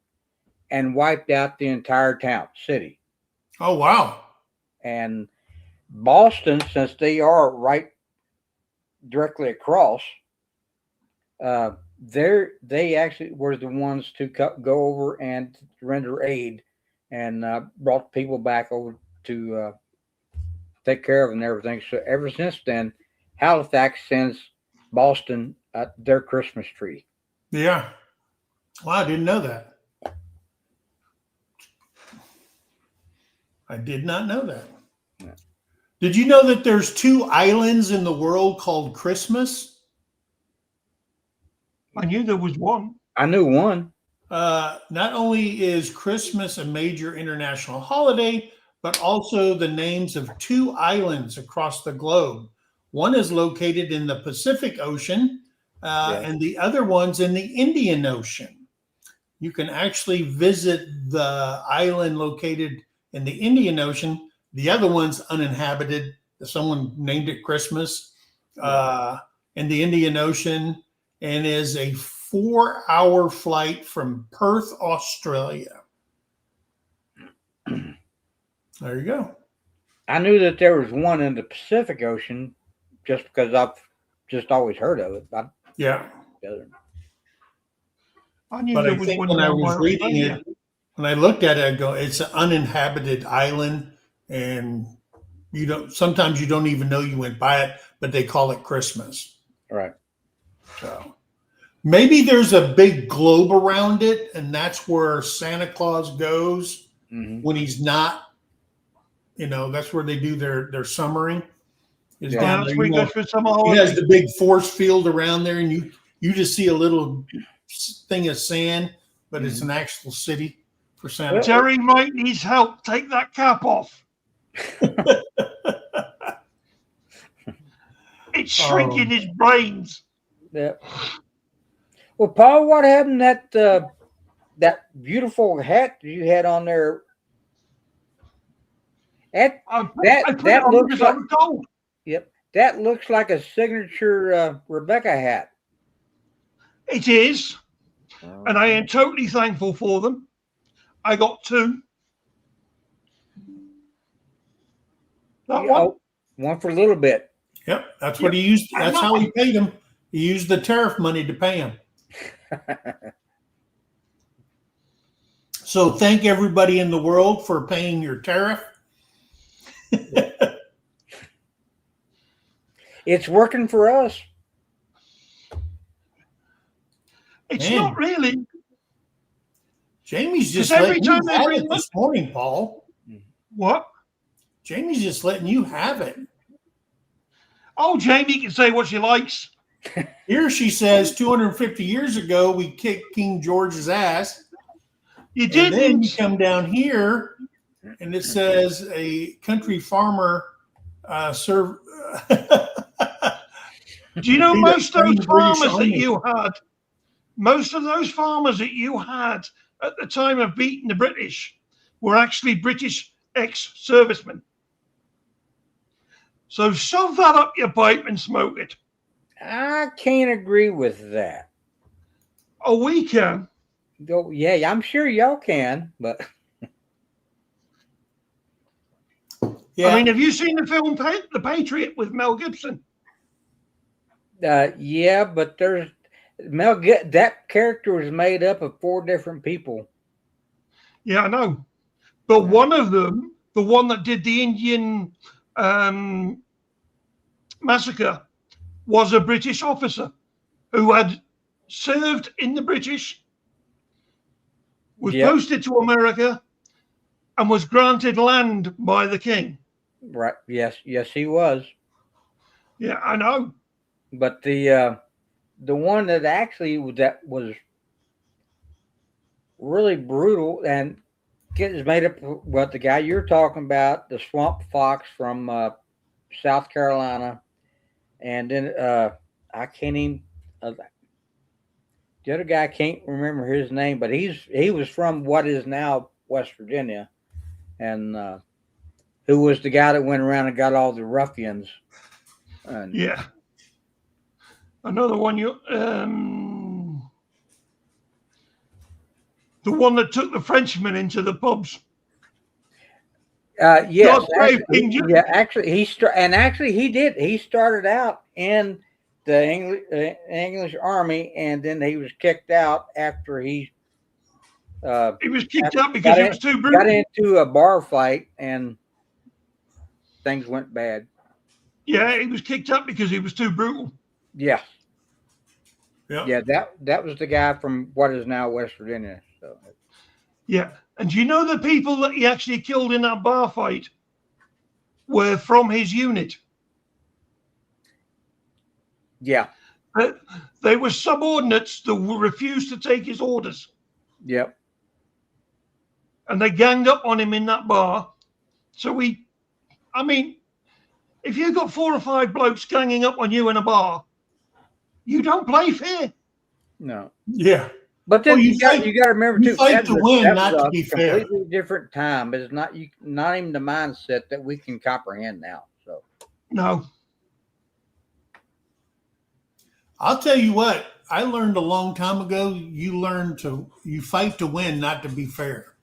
and wiped out the entire city. Oh, wow. And Boston, since they are right directly across, they actually were the ones to go over and render aid and brought people back over to take care of them and everything. So ever since then, Halifax sends Boston their Christmas tree. Yeah. Well, I didn't know that. I did not know that. Yeah. Did you know that there's 2 islands in the world called Christmas? I knew there was one. I knew one. Not only is Christmas a major international holiday, but also the names of 2 islands across the globe. One is located in the Pacific Ocean, and the other one's in the Indian Ocean. You can actually visit the island located in the Indian Ocean. The other one's uninhabited. Someone named it Christmas in the Indian Ocean, and is a 4-hour flight from Perth, Australia. There you go. I knew that there was one in the Pacific Ocean just because I've just always heard of it. Yeah. I knew But there I was think one when I down was by reading Australia. it, when I looked at it, I go, it's an uninhabited island, and sometimes you don't even know you went by it, but they call it Christmas. Right. So maybe there's a big globe around it, and that's where Santa Claus goes when he's not. That's where they do their summering. Is Yeah. down That's there. where he goes for summer He holiday. has the big force field around there, and you just see a little thing of sand, but it's an actual city for Santa. Terrie Mike needs help. Take that cap off. It's shrinking his brains. Yeah. Well, Paul, what happened that that beautiful hat you had on there? That I put that it on looks because I like, was told. yep, that looks like a signature Rebecca hat. It is, and I am totally thankful for them. I got 2. That one. Oh, one for a little bit. Yep, that's what he used. That's I know. how he paid him. He used the tariff money to pay him. So thank everybody in the world for paying your tariff. It's working for us. It's Man. not really. Jamie's just 'Cause every letting you time they have bring it this morning, Paul. What? Jamie's just letting you have it. Oh, Jamie can say what she likes. Here she says 250 years ago, we kicked King George's ass. You And then didn't. you come down here and it says a country farmer served. Do you know Beat up most of those trained British farmers that Army. you had? Most of those farmers that you had at the time of beating the British were actually British ex-servicemen. So shove that up your pipe and smoke it. I can't agree with that. Oh, we can. Oh, yeah, I'm sure y'all can, but Yeah, I mean, have you seen the film The Patriot with Mel Gibson? yeah, but there's that character was made up of 4 different people. Yeah, I know. But one of them, the one that did the Indian massacre, was a British officer who had served in the British, was Yep. posted to America, and was granted land by the king. Right? Yes, he was. Yeah, I know. But the one that actually was really brutal and is made up of what the guy you're talking about, the Swamp Fox from South Carolina, and then I can't even. The other guy can't remember his name, but he was from what is now West Virginia, and who was the guy that went around and got all the ruffians. And, Yeah. Another one, the one that took the Frenchmen into the pubs. yes, God save King actually, George. yeah, actually, he did. He started out in the English army, and then he was kicked out after he He was kicked out because he was too brutal. got into a bar fight, and things went bad. Yeah, he was kicked out because he was too brutal. Yeah, yeah. that was the guy from what is now West Virginia. So, Yeah. And do you know the people that he actually killed in that bar fight? were from his unit. Yeah. They were subordinates that refused to take his orders. Yep. And they ganged up on him in that bar. So I mean, if you've got 4 or 5 blokes ganging up on you in a bar, you don't play fair. No. Yeah. But then Well, you got to remember you too. fight to win, that not was to a be fair. completely different time. It's not even the mindset that we can comprehend now. So No. I'll tell you what, I learned a long time ago, you fight to win, not to be fair.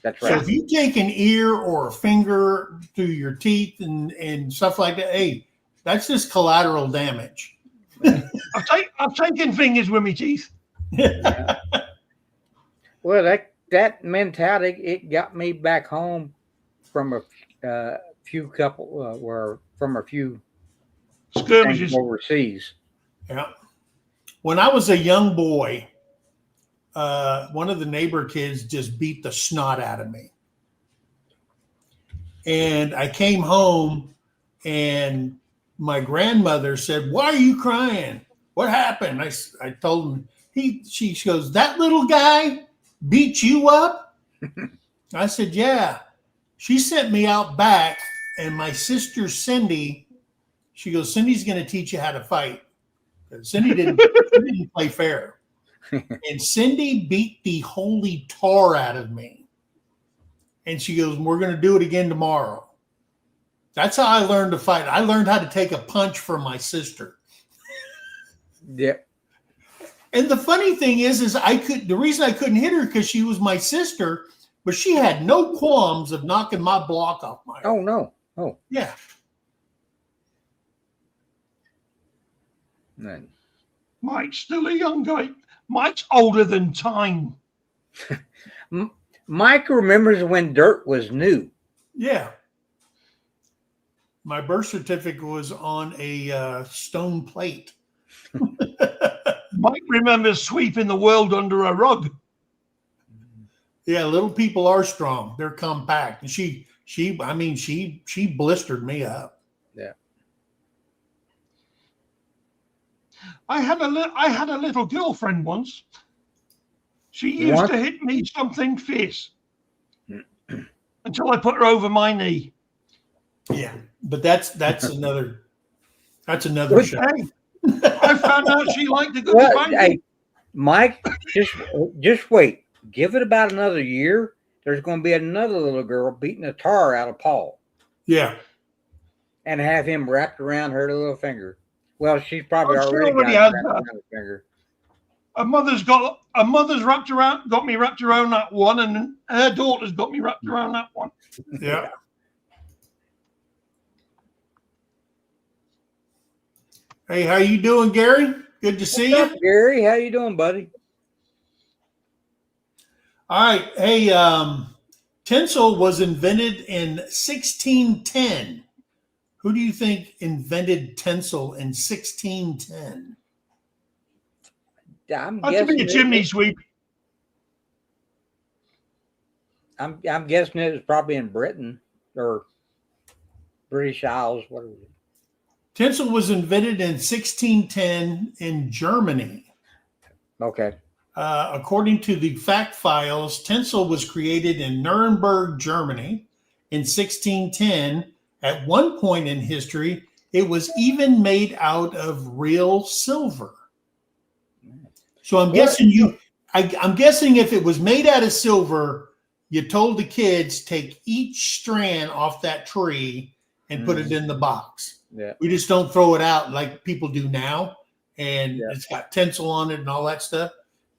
that's So right. if you take an ear or a finger through your teeth and stuff like that, hey, that's just collateral damage. I've taken fingers with my teeth. Yeah. Well, that mentality, it got me back home from a few Skirmishes. things overseas. Yeah. When I was a young boy, one of the neighbor kids just beat the snot out of me. And I came home and my grandmother said, "Why are you crying? What happened?" I told him, she goes, "That little guy beat you up?" I said, "Yeah." She sent me out back and my sister Cindy, she goes, "Cindy's going to teach you how to fight." Cindy didn't play fair. And Cindy beat the holy tar out of me. And she goes, "We're going to do it again tomorrow." That's how I learned to fight. I learned how to take a punch from my sister. Yep. And the funny thing is the reason I couldn't hit her because she was my sister, but she had no qualms of knocking my block off my. Oh no. Oh. Yeah. Man. Mike's still a young guy. Mike's older than time. Mike remembers when dirt was new. Yeah. My birth certificate was on a stone plate. Mike remembers sweeping the world under a rug. Yeah, little people are strong. They're compact. And she blistered me up. Yeah. I had a little girlfriend once. She used to hit me something fierce until I put her over my knee. Yeah, but that's another show. Hey, I found out she liked a good spanking. Hey, Mike, just wait. Give it about another year. There's going to be another little girl beating the tar out of Paul. Yeah. And have him wrapped around her little finger. Well, she's probably Oh, she already already got has him wrapped around her finger. got me wrapped around that one, and her daughter's got me wrapped around that one. Yeah. Hey, how you doing, Gary? Good to see What's you. up, Gary, how you doing, buddy? All right. Hey, tinsel was invented in 1610. Who do you think invented tinsel in 1610? I'm That's to be a chimney guessing. sweep. I'm guessing it was probably in Britain or British Isles. What is it? Tinsel was invented in 1610 in Germany. Okay. According to the fact files, tinsel was created in Nuremberg, Germany in 1610. At one point in history, it was even made out of real silver. So I'm guessing I'm guessing if it was made out of silver, you told the kids take each strand off that tree and put it in the box. Yeah. We just don't throw it out like people do now. And it's got tinsel on it and all that stuff.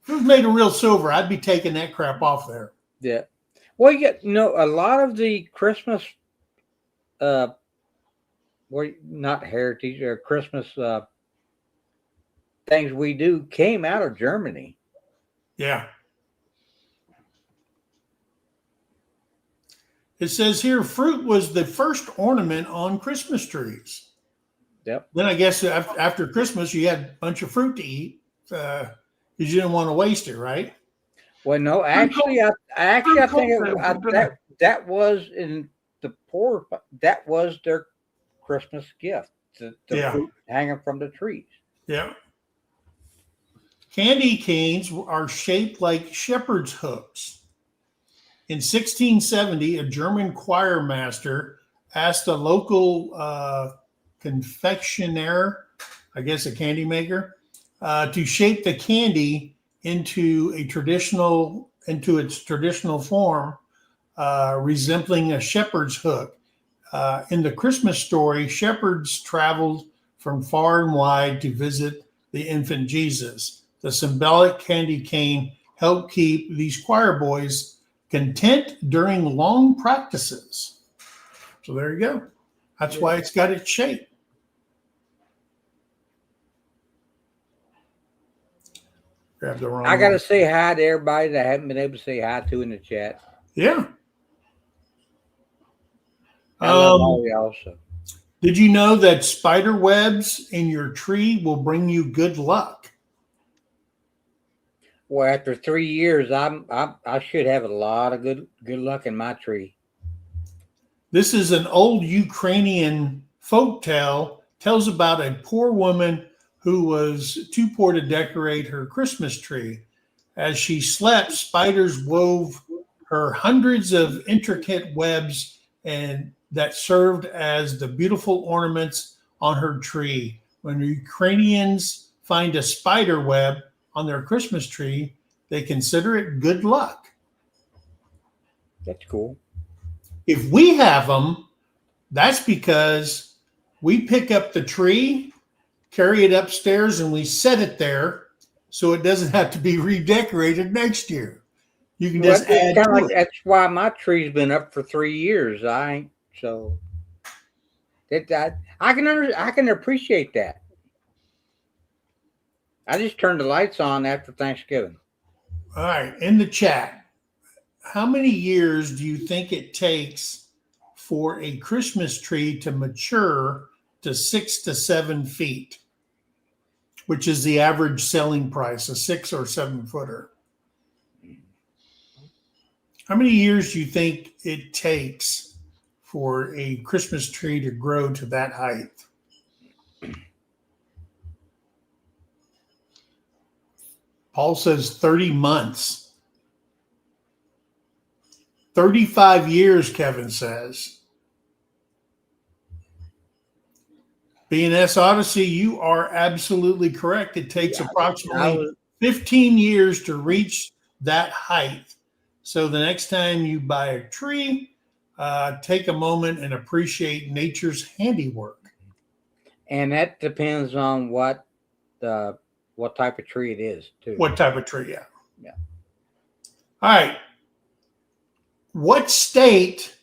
If it was made of real silver, I'd be taking that crap off there. Yeah. Well, a lot of the Christmas, not heritage or Christmas things we do came out of Germany. Yeah. It says here, fruit was the first ornament on Christmas trees. Yep. Then I guess after Christmas, you had a bunch of fruit to eat because you didn't want to waste it, right? Well, no, actually, I think that was in the poor, that was their Christmas gift. The Yeah. fruit hanging from the trees. Yeah. Candy canes are shaped like shepherd's hooks. In 1670, a German choir master asked a local confectioner, I guess a candy maker, to shape the candy into its traditional form, resembling a shepherd's hook. In the Christmas story, shepherds traveled from far and wide to visit the infant Jesus. The symbolic candy cane helped keep these choir boys content during long practices. So there you go. That's why it's got its shape. Grab the wrong I got to one. say hi to everybody that I haven't been able to say hi to in the chat. Yeah. I love all y'all. So. Did you know that spider webs in your tree will bring you good luck? Well, after 3 years, I should have a lot of good luck in my tree. This is an old Ukrainian folktale. Tells about a poor woman who was too poor to decorate her Christmas tree. As she slept, spiders wove her hundreds of intricate webs and that served as the beautiful ornaments on her tree. When Ukrainians find a spider web on their Christmas tree, they consider it good luck. That's cool. If we have them, that's because we pick up the tree, carry it upstairs, and we set it there so it doesn't have to be redecorated next year. You can just add to it. That's why my tree's been up for 3 years. I can appreciate that. I just turned the lights on after Thanksgiving. All right, in the chat, how many years do you think it takes for a Christmas tree to mature to 6 to 7 feet, which is the average selling price, a 6 or 7 footer? How many years do you think it takes for a Christmas tree to grow to that height? Paul says 30 months. 35 years, Kevin says. B&S Odyssey, you are absolutely correct. It takes approximately 15 years to reach that height. So the next time you buy a tree, take a moment and appreciate nature's handiwork. And that depends on what type of tree it is, too. What type of tree, yeah. Yeah. All right. What state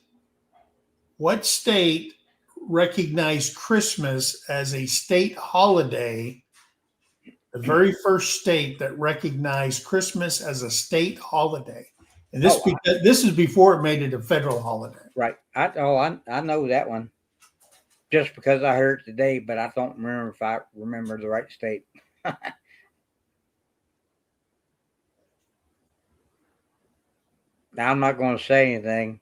recognized Christmas as a state holiday? The very first state that recognized Christmas as a state holiday. And this is before it made it a federal holiday. Right. I know that one. Just because I heard it today, but I don't remember if I remember the right state. Now I'm not going to say anything.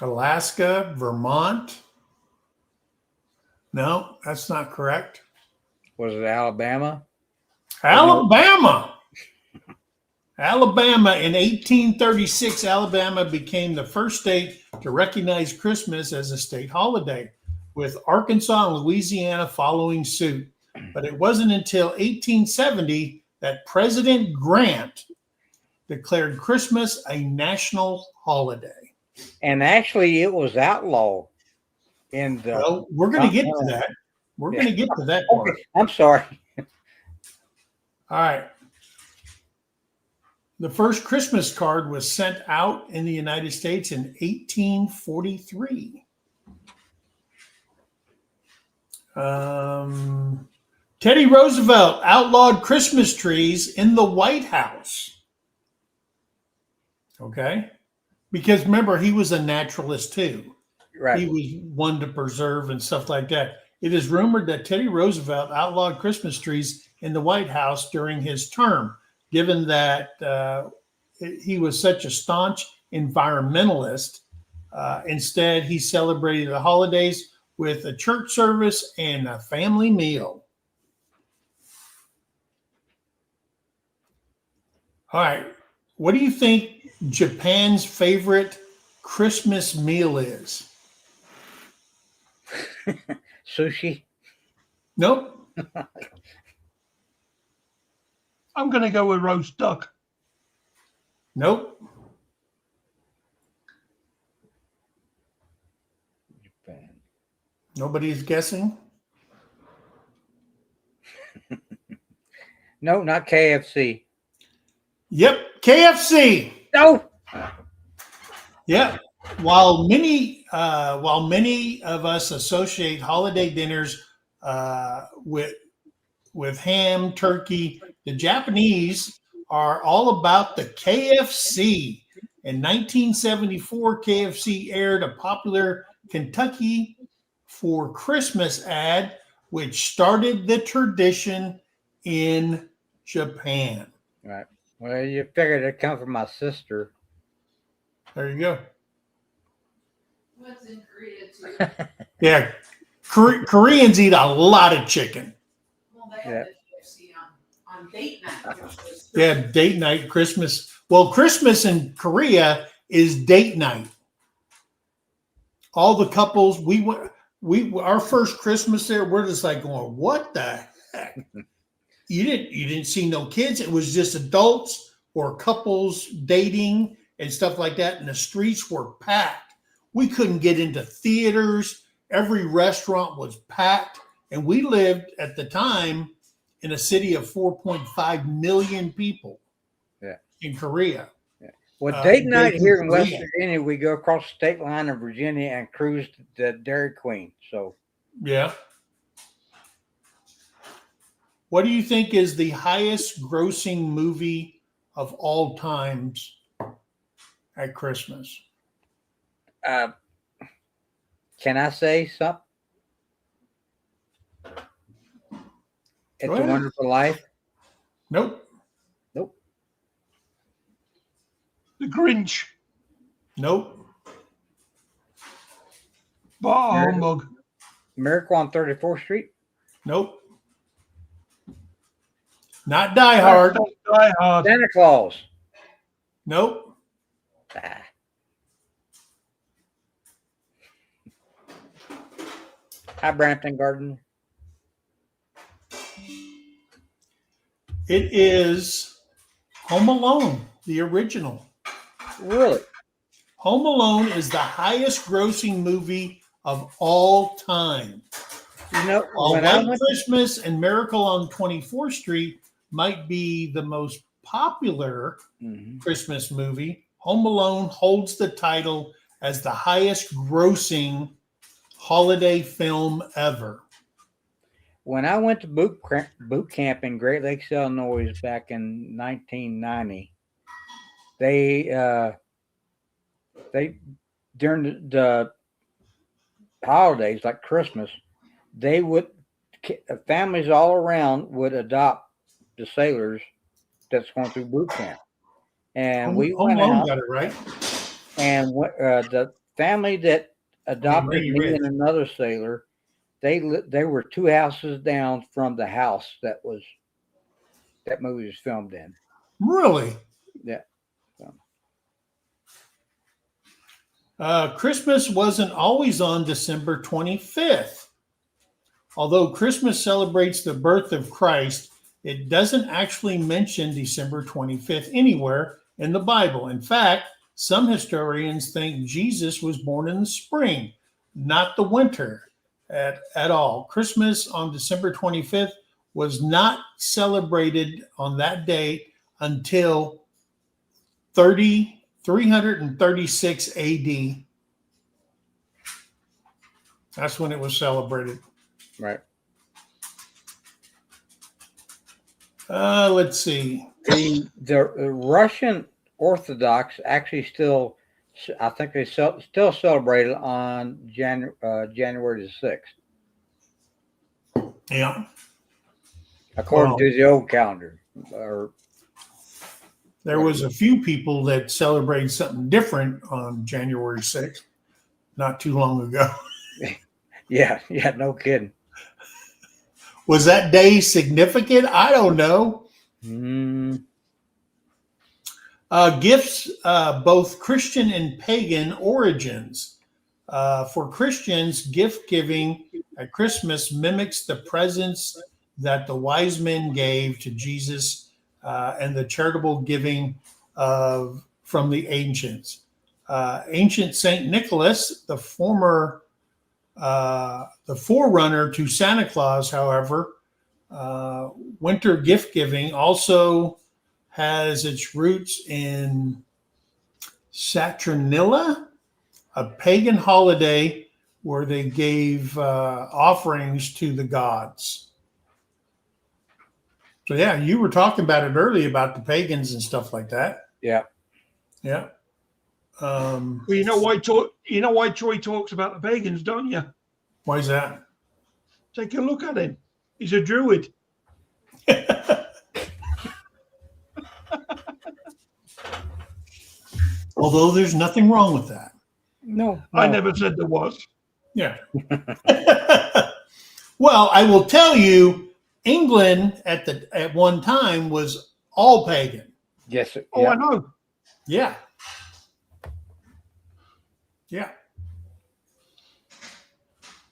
Alaska, Vermont. No, that's not correct. Was it Alabama? Alabama. Alabama in 1836, Alabama became the first state to recognize Christmas as a state holiday, with Arkansas and Louisiana following suit. But it wasn't until 1870 that President Grant declared Christmas a national holiday. And actually, it was outlawed. Well, we're going to get to that. We're going to get to that part. Okay, I'm sorry. All right. The first Christmas card was sent out in the United States in 1843. Teddy Roosevelt outlawed Christmas trees in the White House. Okay. Because remember, he was a naturalist too. Right. He was one to preserve and stuff like that. It is rumored that Teddy Roosevelt outlawed Christmas trees in the White House during his term, given that he was such a staunch environmentalist. Instead, he celebrated the holidays with a church service and a family meal. All right. What do you think Japan's favorite Christmas meal is? Sushi. Nope. I'm going to go with roast duck. Nope. Japan. Nobody's guessing. No, not KFC. Yep. KFC. No. Yep. While many of us associate holiday dinners with ham, turkey, the Japanese are all about the KFC. In 1974, KFC aired a popular Kentucky for Christmas ad, which started the tradition in Japan. Right. Well, you figured it'd come from my sister. There you go. What's in Korea too? Yeah, Koreans eat a lot of chicken. Well, they have the KFC on date night. Yeah, date night, Christmas. Well, Christmas in Korea is date night. All the couples, our first Christmas there, we're just like going, what the heck? You didn't see no kids. It was just adults or couples dating and stuff like that. And the streets were packed. We couldn't get into theaters. Every restaurant was packed. And we lived at the time in a city of 4.5 million people. Yeah. In Korea. Yeah. Well, date night here in West Korea. Virginia, we go across the state line of Virginia and cruise to the Dairy Queen. So, Yeah. What do you think is the highest grossing movie of all times at Christmas? can I say something? It's Go a ahead. Wonderful Life. Nope. Nope. The Grinch. Nope. Bah, Miracle. humbug. Miracle on 34th Street. Nope. Not Die Hard. Die Hard. Santa Claus. Nope. Ah. Hi, Brampton Garden. It is Home Alone, the original. Really? Home Alone is the highest grossing movie of all time. You know, While when I White went, Christmas and Miracle on 24th Street might be the most popular Mhm. Christmas movie, Home Alone holds the title as the highest grossing holiday film ever. When I went to boot camp in Great Lakes, Illinois, back in 1990, they during the holidays like Christmas, they would families all around would adopt the sailors that's going through boot camp, and we Home went Alone out, got it right. and the family that adopted Randy me Rich. and another sailor, they were 2 houses down from the house that movie was filmed in. Really? Yeah. Christmas wasn't always on December 25th. Although Christmas celebrates the birth of Christ, it doesn't actually mention December 25th anywhere in the Bible. In fact, some historians think Jesus was born in the spring, not the winter at all. Christmas on December 25th was not celebrated on that day until 336 AD. That's when it was celebrated. Right. Let's see. The Russian Orthodox actually still, I think they still celebrate it on January the 6th, Yeah. according Wow. to the old calendar. Or There was a few people that celebrated something different on January 6th. not too long ago. Yeah, no kidding. Was that day significant? I don't know. Mm, Gifts, both Christian and pagan origins. For Christians, gift giving at Christmas mimics the presents that the wise men gave to Jesus and the charitable giving from the ancients. Ancient Saint Nicholas, the forerunner to Santa Claus, however, winter gift giving also has its roots in Saturnalia, a pagan holiday where they gave offerings to the gods. So yeah, you were talking about it earlier about the pagans and stuff like that. yeah. Yeah. Well, you know why Troy talks about the pagans, don't you? Why is that? Take a look at him. He's a druid. Although there's nothing wrong with that. No, I never said there was. Yeah. Well, I will tell you, England at one time was all pagan. Yes. Oh, yeah. I know. Yeah. Yeah.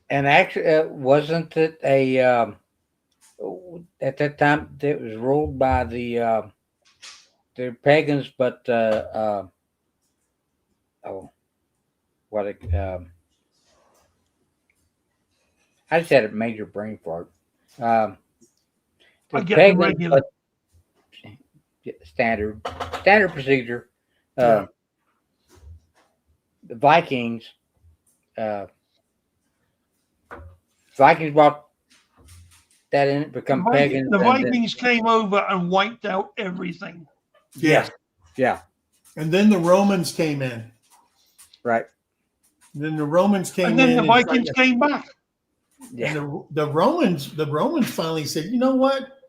And actually, wasn't it at that time it was ruled by the pagans, but I just had a major brain fart. I The get the pagans, regular. but standard procedure. Yeah. The Vikings brought that in, become pagans. The and then- Vikings came over and wiped out everything. Yeah. yeah, And then the Romans came in. right. Then the Romans came And then in. the Vikings came back. Yeah, And the Romans finally said, you know what?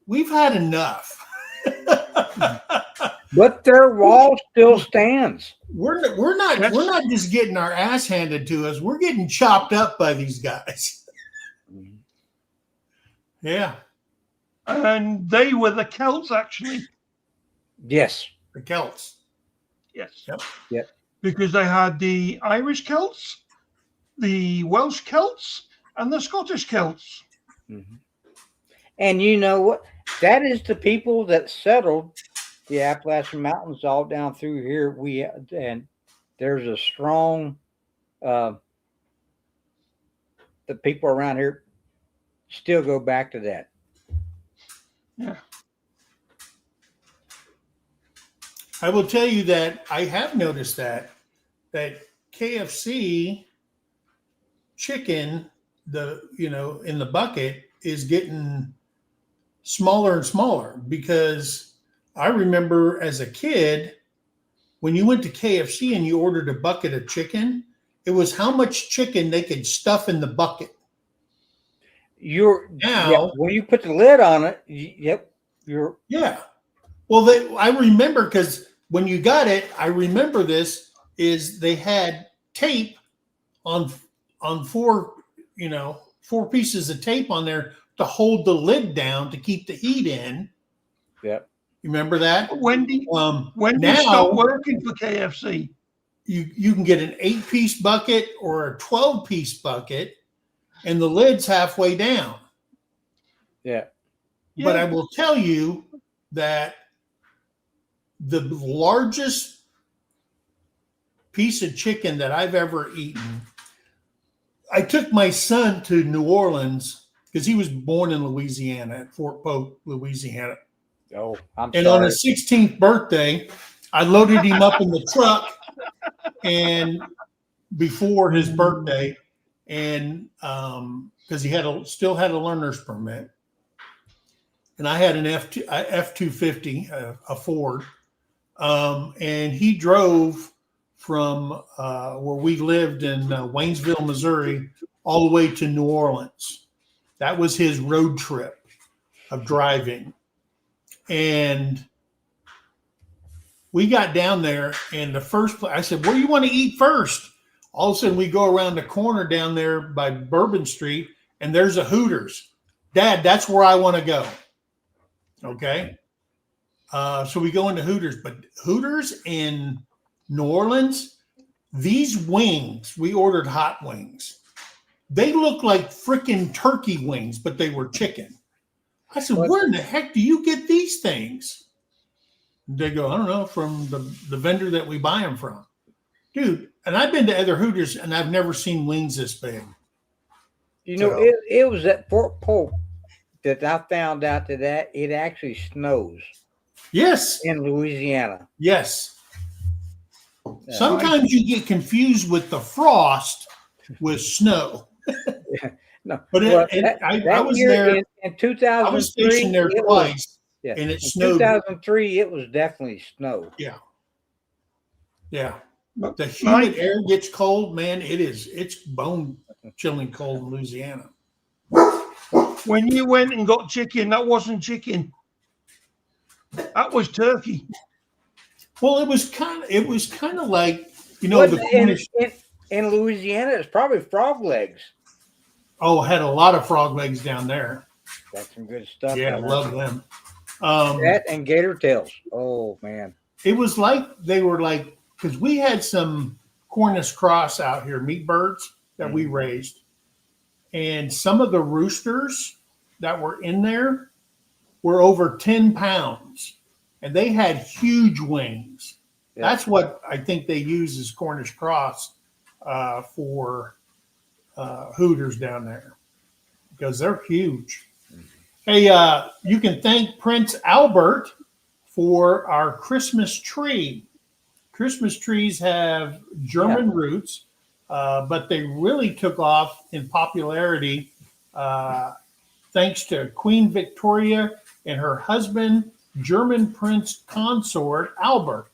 We've had enough. but their wall still stands. We're not just getting our ass handed to us. We're getting chopped up by these guys. Yeah, And they were the Celts, actually. Yes. the Celts. Yes. Yep. Because they had the Irish Celts, the Welsh Celts, and the Scottish Celts. Mhm. And you know what? That is the people that settled the Appalachian Mountains all down through here. And there's a strong the people around here still go back to that. Yeah. I will tell you that I have noticed that KFC chicken, in the bucket is getting smaller and smaller, because I remember as a kid when you went to KFC and you ordered a bucket of chicken, it was how much chicken they could stuff in the bucket. When you put the lid on it, Yeah. Well, I remember, because when you got it, I remember this is they had tape on four pieces of tape on there to hold the lid down to keep the heat in. Yep. You remember that? When did now you stop working for KFC? you can get an 8-piece bucket or a 12-piece bucket, and the lid's halfway down. Yeah. But I will tell you that the largest piece of chicken that I've ever eaten, I took my son to New Orleans because he was born in Louisiana, at Fort Polk, Louisiana. Oh, I'm And sorry. on his 16th birthday, I loaded him up in the truck and before his birthday, and because he still had a learner's permit, and I had an F-250, a Ford, and he drove from where we lived in Waynesville, Missouri, all the way to New Orleans. That was his road trip of driving. And we got down there, and the first place, I said, where do you want to eat first? All of a sudden, we go around the corner down there by Bourbon Street, and there's a Hooters. Dad, that's where I want to go. Okay. So we go into Hooters, but Hooters in New Orleans, these wings, we ordered hot wings. They look like freaking turkey wings, but they were chicken. I said, where in the heck do you get these things? They go, I don't know, from the vendor that we buy them from. Dude, and I've been to other Hooters, and I've never seen wings this big. You know, So- it was at Fort Polk that I found out that it actually snows Yes. in Louisiana. Yes. Sometimes you get confused with the frost with snow. No, But well, I was there. in 2003. I was stationed there twice, Yeah. and it In snowed. 2003, it was definitely snow. Yeah. The humid Mike, air gets cold, man. It's bone chilling cold in Louisiana. when you went and got chicken, that wasn't chicken. That was turkey. Well, it was kind of like, Well, the Cornish. in Louisiana, it's probably frog legs. Had a lot of frog legs down there. That's some good stuff. Yeah, I down there. love them. That and gator tails. Oh man. It was like they were like, because we had some Cornish cross out here, meat birds that we raised, and some of the roosters that were in there were over 10 pounds, and they had huge wings. Yeah. That's what I think they use as Cornish cross for Hooters down there, because they're huge. Hey, you can thank Prince Albert for our Christmas tree. Christmas trees have German roots, but they really took off in popularity thanks to Queen Victoria and her husband, German Prince Consort Albert.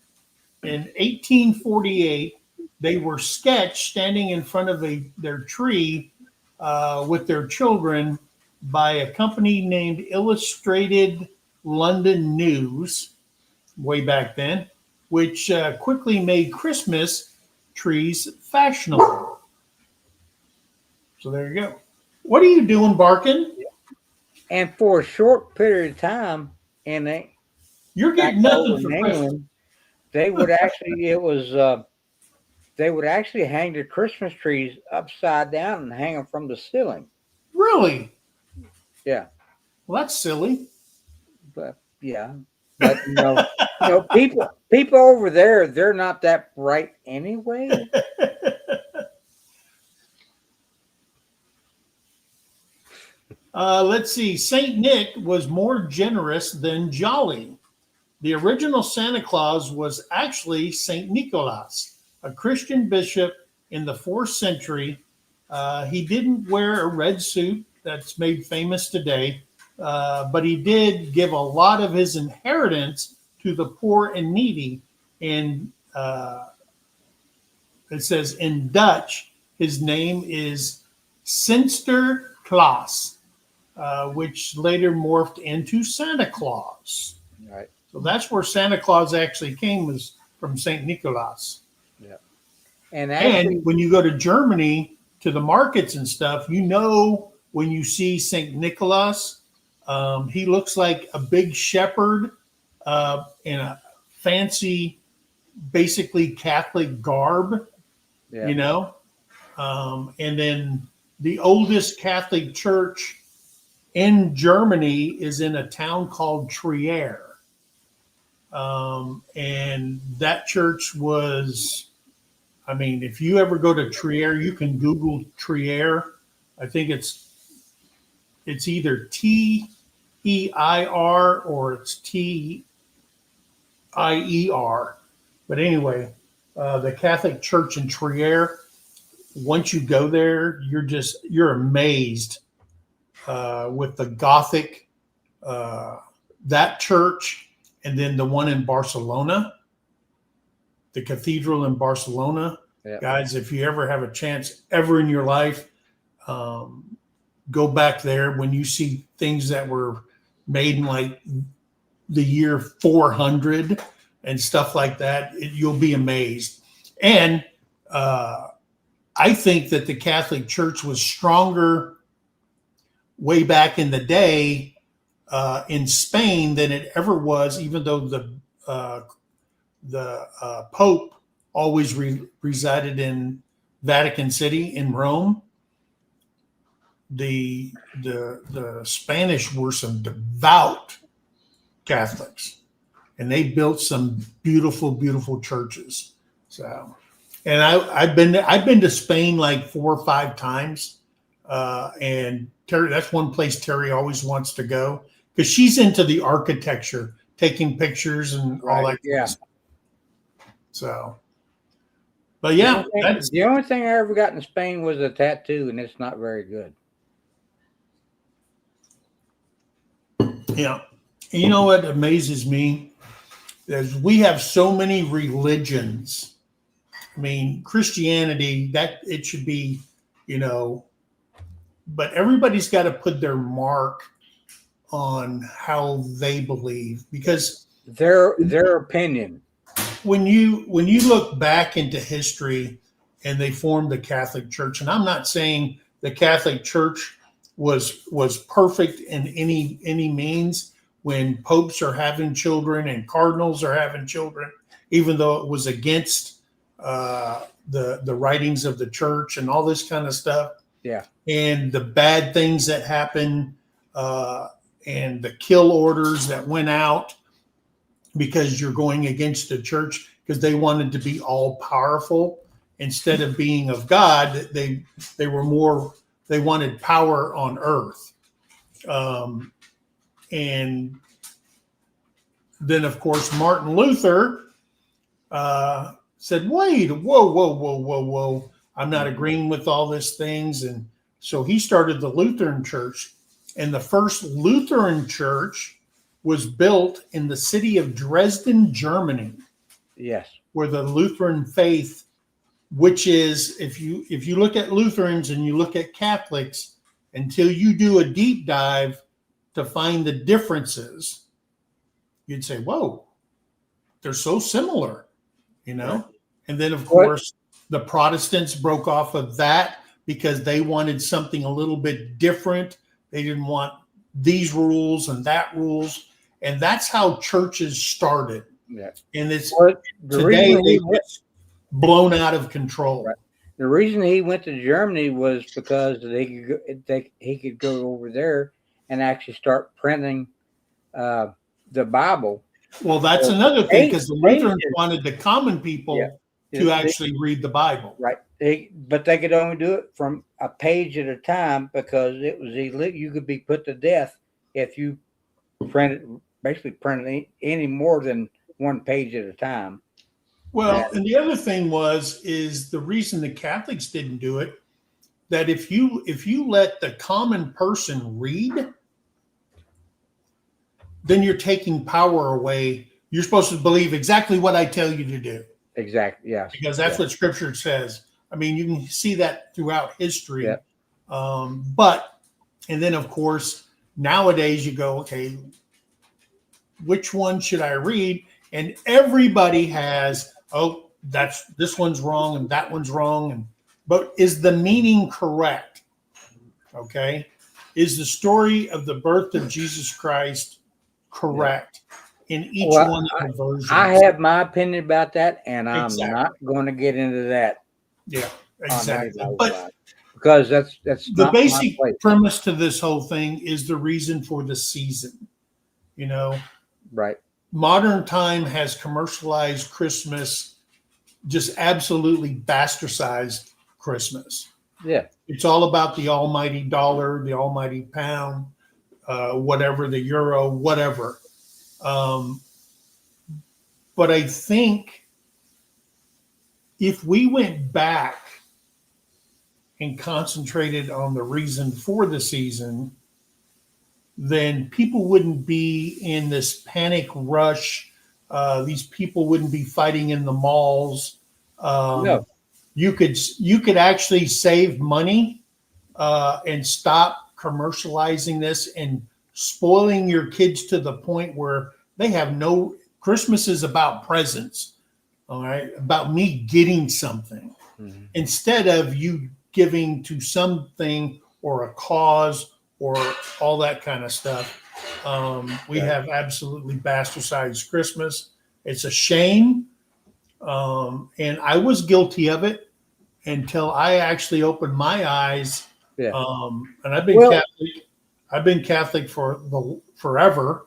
In 1848, they were sketched standing in front of their tree with their children by a company named Illustrated London News way back then, which quickly made Christmas trees fashionable. So there you go. What are you doing, Barkin? And for a short period of time, You're getting nothing for Christmas. England, they would actually they would actually hang the Christmas trees upside down and hang them from the ceiling. Really? Yeah, Well, that's silly. but people over there, they're not that bright anyway. Let's see. Saint Nick was more generous than jolly. The original Santa Claus was actually Saint Nicholas, a Christian bishop in the 4th century. He didn't wear a red suit that's made famous today, but he did give a lot of his inheritance to the poor and needy. And it says in Dutch, his name is Sinterklaas, which later morphed into Santa Claus. Right. So that's where Santa Claus actually came, was from St. Nicholas. Yeah. And actually, And when you go to Germany to the markets and stuff, when you see St. Nicholas, he looks like a big shepherd in a fancy, basically Catholic garb, yeah. And then the oldest Catholic church in Germany is in a town called Trier. And that church was, if you ever go to Trier, you can Google Trier. I think it's either T-E-I-R or it's T-I-E-R. But anyway, the Catholic Church in Trier, once you go there, you're amazed with the Gothic, that church. And then the one in Barcelona, the cathedral in Barcelona. Yeah. Guys, if you ever have a chance ever in your life, go back there when you see things that were made in like the year 400. and stuff like that. You'll be amazed. And I think that the Catholic Church was stronger way back in the day in Spain than it ever was, even though the Pope always resided in Vatican City in Rome. The Spanish were some devout Catholics, and they built some beautiful, beautiful churches. So, and I've been to Spain like 4 or 5 times, and Terry, that's one place Terry always wants to go because she's into the architecture, taking pictures and all that. Yeah. So, but yeah, the only thing I ever got in Spain was a tattoo, and it's not very good. Yeah. And you know what amazes me is we have so many religions. I mean, Christianity, that it should be, but everybody's got to put their mark on how they believe, because their opinion. When you look back into history and they formed the Catholic Church, and I'm not saying the Catholic Church was perfect in any means, when popes are having children and cardinals are having children, even though it was against the writings of the church and all this kind of stuff. Yeah. And the bad things that happen and the kill orders that went out because you're going against the church because they wanted to be all powerful instead of being of God. They wanted power on earth. And then, of course, Martin Luther said, wait, whoa. I'm not agreeing with all these things. And so he started the Lutheran Church. And the first Lutheran church was built in the city of Dresden, Germany. Yes. Where the Lutheran faith, which is, if you look at Lutherans and you look at Catholics, until you do a deep dive to find the differences, you'd say, whoa, they're so similar, Right. And then, of course, the Protestants broke off of that because they wanted something a little bit different. They didn't want these rules and that rules. And that's how churches started. Yeah. And it's today they've blown out of control. Right. The reason he went to Germany was because he could go over there and actually start printing the Bible. Well, that's another thing, because the Lutherans wanted the common people to actually read the Bible. Right. But they could only do it from a page at a time because it was illegal. You could be put to death if you printed any more than one page at a time. Well, and the other thing is the reason the Catholics didn't do it, that if you let the common person read, then you're taking power away. You're supposed to believe exactly what I tell you to do. Exactly. Yes. Because that's what Scripture says. I mean, you can see that throughout history. Yeah. And then of course, nowadays you go, okay, which one should I read? And everybody has, this one's wrong and that one's wrong. But is the meaning correct? Okay. Is the story of the birth of Jesus Christ correct in each one of the versions? I have my opinion about that, and I'm not going to get into that. Yeah, exactly. But because that's the basic premise to this whole thing is the reason for the season. Right. Modern time has commercialized Christmas, just absolutely bastardized Christmas. Yeah. It's all about the almighty dollar, the almighty pound, whatever, the euro, whatever. But I think if we went back and concentrated on the reason for the season, then people wouldn't be in this panic rush. These people wouldn't be fighting in the malls. No. You could actually save money and stop commercializing this and spoiling your kids to the point where they have no Christmas is about presents, all right, about me getting something instead of you giving to something or a cause or all that kind of stuff. We Right. have absolutely bastardized Christmas. It's a shame. And I was guilty of it until I actually opened my eyes. Yeah. And I've been Well- Catholic. I've been Catholic for forever.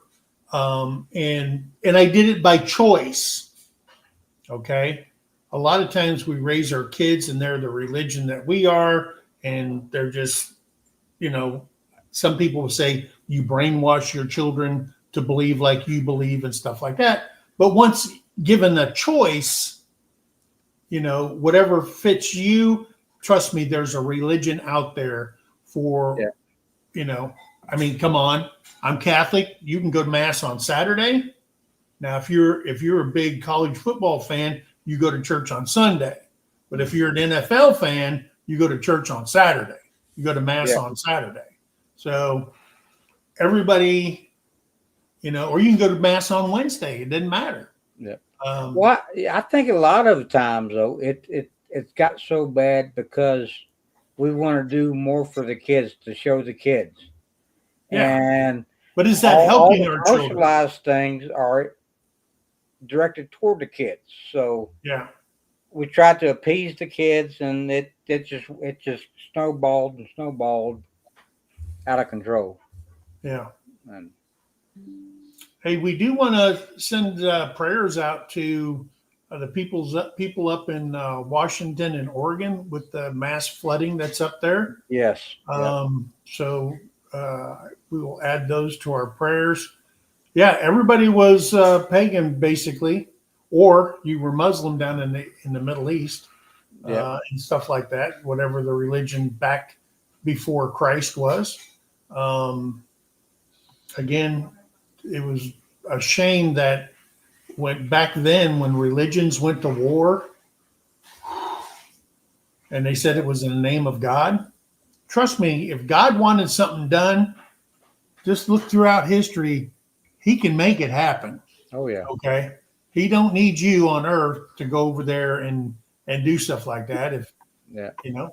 And I did it by choice. Okay. A lot of times we raise our kids and they're the religion that we are, and they're just, some people will say you brainwash your children to believe like you believe and stuff like that. But once given a choice, whatever fits you, trust me, there's a religion out there for, I mean, come on, I'm Catholic. You can go to mass on Saturday. Now, if you're a big college football fan, you go to church on Sunday. But if you're an NFL fan, you go to church on Saturday. You go to mass on Saturday. So everybody, or you can go to mass on Wednesday. It doesn't matter. Yeah. Well, I think a lot of times though, it's got so bad because we want to do more for the kids to show the kids. Yeah. And but is that all helping the our children? commercialized things are directed toward the kids. So Yeah. we try to appease the kids, and it just snowballed and snowballed out of control. Yeah. And Hey, we do want to send prayers out to the people up in Washington and Oregon with the mass flooding that's up there. yes, So we will add those to our prayers. Yeah, everybody was pagan basically, or you were Muslim down in the Middle East and stuff like that. Whatever the religion back before Christ was. Again, it was a shame that back then when religions went to war and they said it was in the name of God. Trust me, if God wanted something done, just look throughout history. He can make it happen. oh yeah, Okay. He don't need you on earth to go over there and do stuff like that. If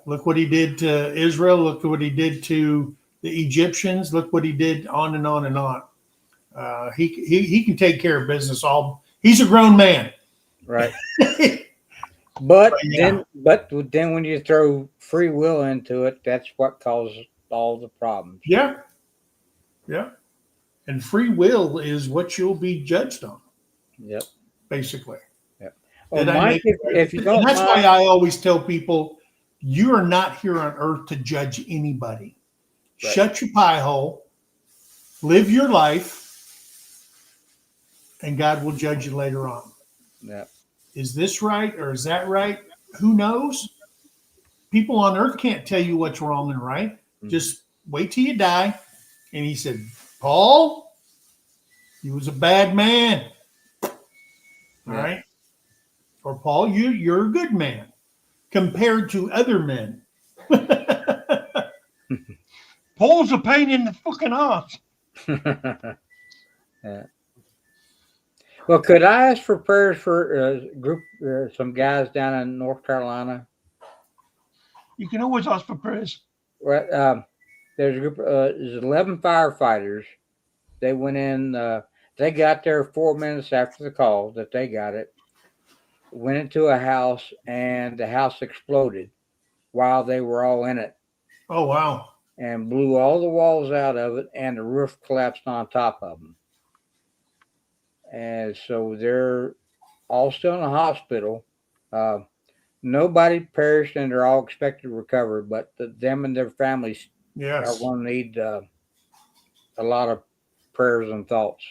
look what he did to Israel, look what he did to the Egyptians, look what he did on and on and on. He can take care of business. He's a grown man. right. But yeah. then when you throw free will into it, that's what causes all the problems. Yeah. Yeah. And free will is what you'll be judged on. Yep. Basically. Yep. Well, Did I Mike, make if you don't and that's mind, why I always tell people, you are not here on earth to judge anybody. Right. Shut your pie hole, live your life, and God will judge you later on. yeah, Is this right or is that right? Who knows? People on earth can't tell you what's wrong and right. Mm-hmm. Just wait till you die. And he said, Paul, he was a bad man. All right. Or Paul, you're a good man compared to other men. Paul's a pain in the fucking ass. yeah. Well, could I ask for prayers for a group, some guys down in North Carolina? You can always ask for prayers. Well, there's a group. There's 11 firefighters. They went in. They got there 4 minutes after the call that they got it. Went into a house, and the house exploded while they were all in it, Oh, wow. and blew all the walls out of it, and the roof collapsed on top of them. And so they're all still in the hospital. Nobody perished, and they're all expected to recover. But them and their families Yes. are going to need a lot of prayers and thoughts.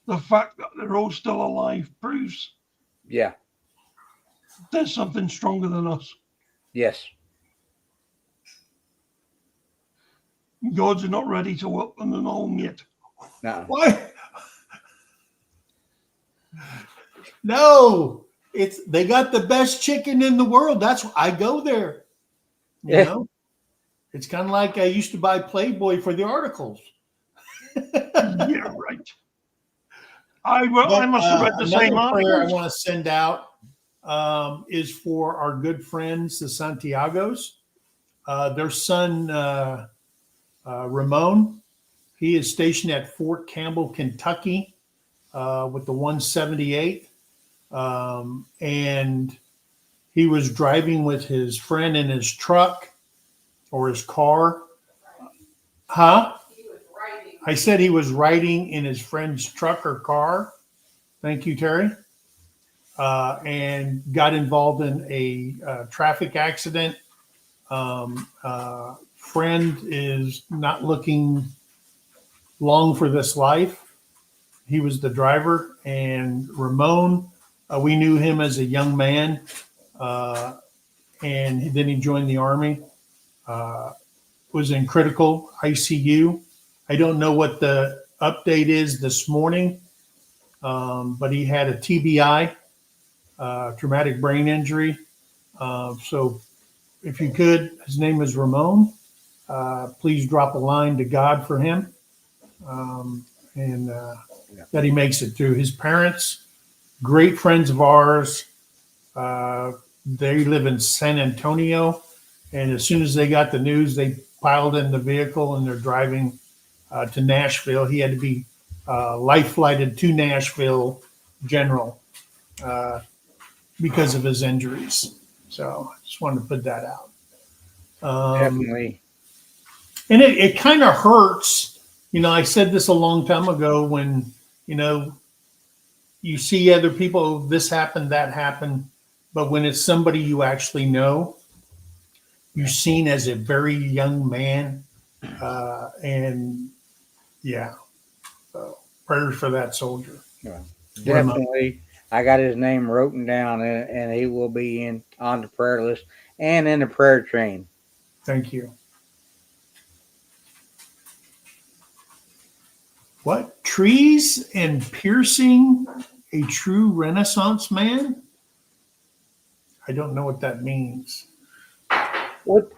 The fact that they're all still alive proves Yeah. there's something stronger than us. Yes. God's not ready to welcome them home yet. No. What? No, they got the best chicken in the world. That's why I go there. You know, it's kind of like I used to buy Playboy for the articles. Yeah, right. I But, must have read the another same prayer I article. want to send out is for our good friends, the Santiagos. Their son, Ramon, he is stationed at Fort Campbell, Kentucky, with the 178. And he was driving with his friend in his truck or his car. Huh? He was writing. I said he was riding in his friend's truck or car. Thank you, Terry. And got involved in a traffic accident. Friend is not looking long for this life. He was the driver, and Ramon, we knew him as a young man, and then he joined the Army. Was in critical ICU. I don't know what the update is this morning, but he had a TBI, traumatic brain injury. So if you could, his name is Ramon. Please drop a line to God for him, and that he makes it through. His parents, great friends of ours. They live in San Antonio, and as soon as they got the news, they piled in the vehicle and they're driving to Nashville. He had to be life flighted to Nashville General because of his injuries. So I just wanted to put that out. Definitely. And it kind of hurts. You know, I said this a long time ago when, you know, you see other people, this happened, that happened. But when it's somebody you actually know, you're seen as a very young man. And yeah, so prayers for that soldier. Yeah. Definitely. I got his name written down, and he will be on the prayer list and in the prayer train. Thank you. What? Trees and piercing a true Renaissance man? I don't know what that means. What?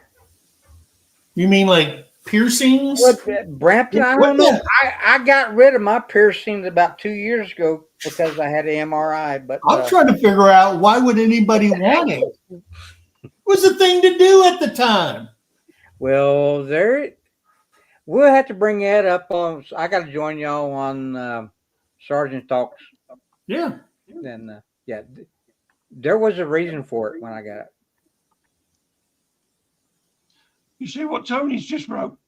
You mean like piercings? Brampton? I don't know. I got rid of my piercings about 2 years ago because I had an MRI. But I'm trying to figure out why would anybody want it? It was the thing to do at the time. Well, we'll have to bring that up on. I got to join y'all on Sergeant Talks. Yeah. And yeah, there was a reason for it when I got it. You see what Tony's just wrote?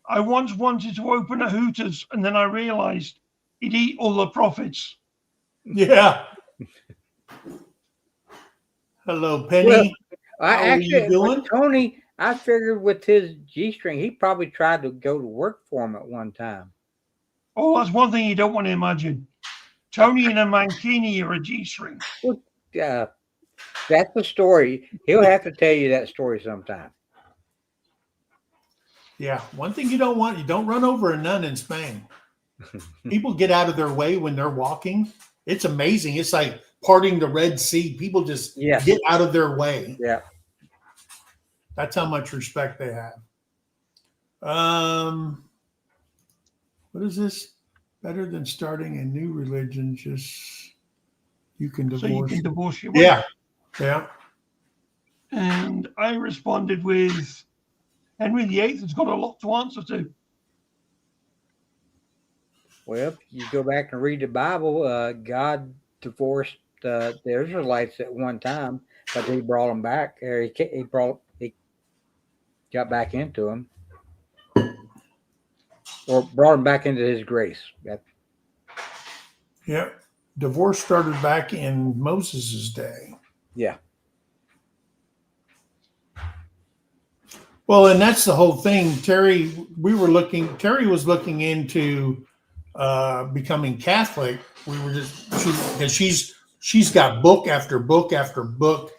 I once wanted to open a Hooters, and then I realized he'd eat all the profits. Yeah. Hello, Penny. Well, How are you doing? with Tony, I figured with his G-string, he probably tried to go to work for him at one time. Oh, that's one thing you don't want to imagine. Tony and a Mankini are a G-string. Well, that's the story. He'll have to tell you that story sometime. Yeah. One thing you don't want, you don't run over a nun in Spain. People get out of their way when they're walking. It's amazing. It's like parting the Red Sea. People just get out of their way. Yeah. That's how much respect they have. What is this? Better than starting a new religion, just you can divorce. So you can divorce your wife. Yeah. Yeah. And I responded with Henry VIII has got a lot to answer to. Well, you go back and read the Bible. God divorced the Israelites at one time, but he brought them back. Or he got back into them, or brought them back into his grace. Yeah. Divorce started back in Moses' day. Yeah. Well, and that's the whole thing. Terry was looking into becoming Catholic. We were because she's got book after book after book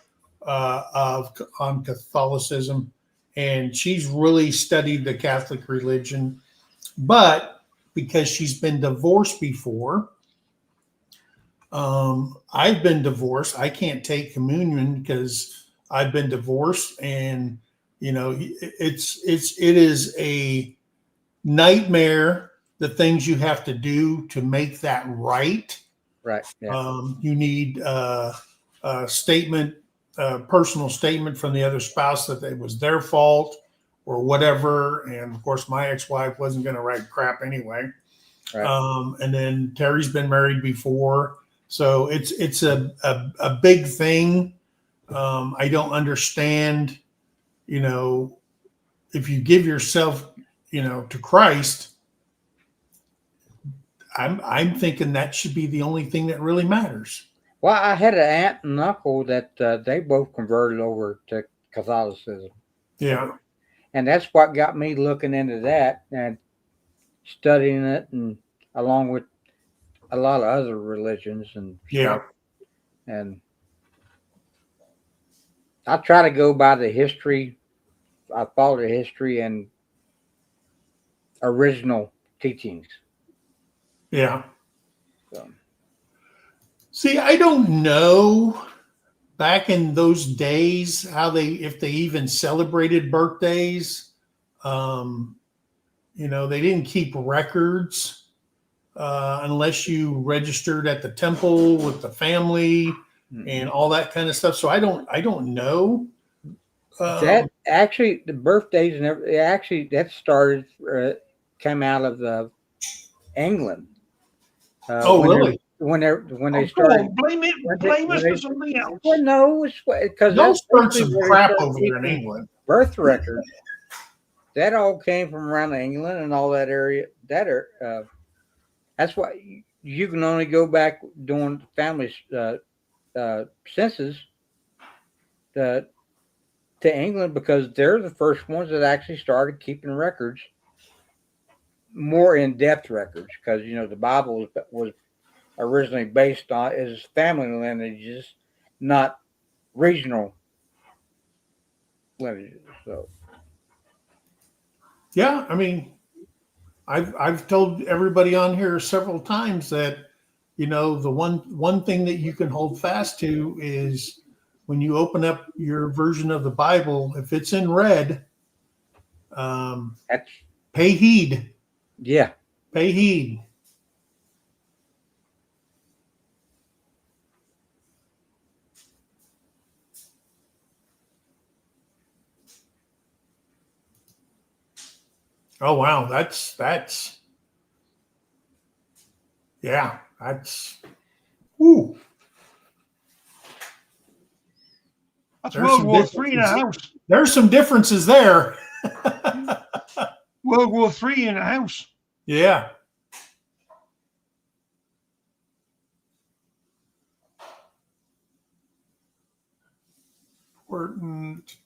on Catholicism, and she's really studied the Catholic religion. But because she's been divorced before, I've been divorced. I can't take communion because I've been divorced, and you know, it is a nightmare the things you have to do to make that right. Right. Yeah. You need a statement, a personal statement from the other spouse that it was their fault or whatever. And of course, my ex-wife wasn't going to write crap anyway. Right. And then Terrie's been married before, so it's a big thing. I don't understand, if you give yourself, to Christ. I'm thinking that should be the only thing that really matters. Well, I had an aunt and uncle that they both converted over to Catholicism. Yeah. And that's what got me looking into that and studying it, and along with a lot of other religions and Yeah. stuff. And I try to go by the history. I follow the history and original teachings. Yeah. So, See, I don't know back in those days if they even celebrated birthdays. They didn't keep records unless you registered at the temple with the family and all that kind of stuff. So I don't know. that actually, the birthdays and everything, actually that started came out of England. Really? When they Go started, on, blame us for something else. well, no, it's because Y'all that's stirred some basically where they crap started over there in keeping England. birth records. That all came from around England and all that area. That's why you can only go back doing family census to England, because they're the first ones that actually started keeping records, more in-depth records, because the Bible was originally based on is family lineages, not regional lineages. So Yeah, I mean, I've told everybody on here several times that the one thing that you can hold fast to is when you open up your version of the Bible, if it's in red, that's pay heed. yeah. Pay heed. Oh wow, that's yeah, that's whoo. That's There's World some War III in a differences. house. There's some differences there. World War III in a house. Yeah. Important.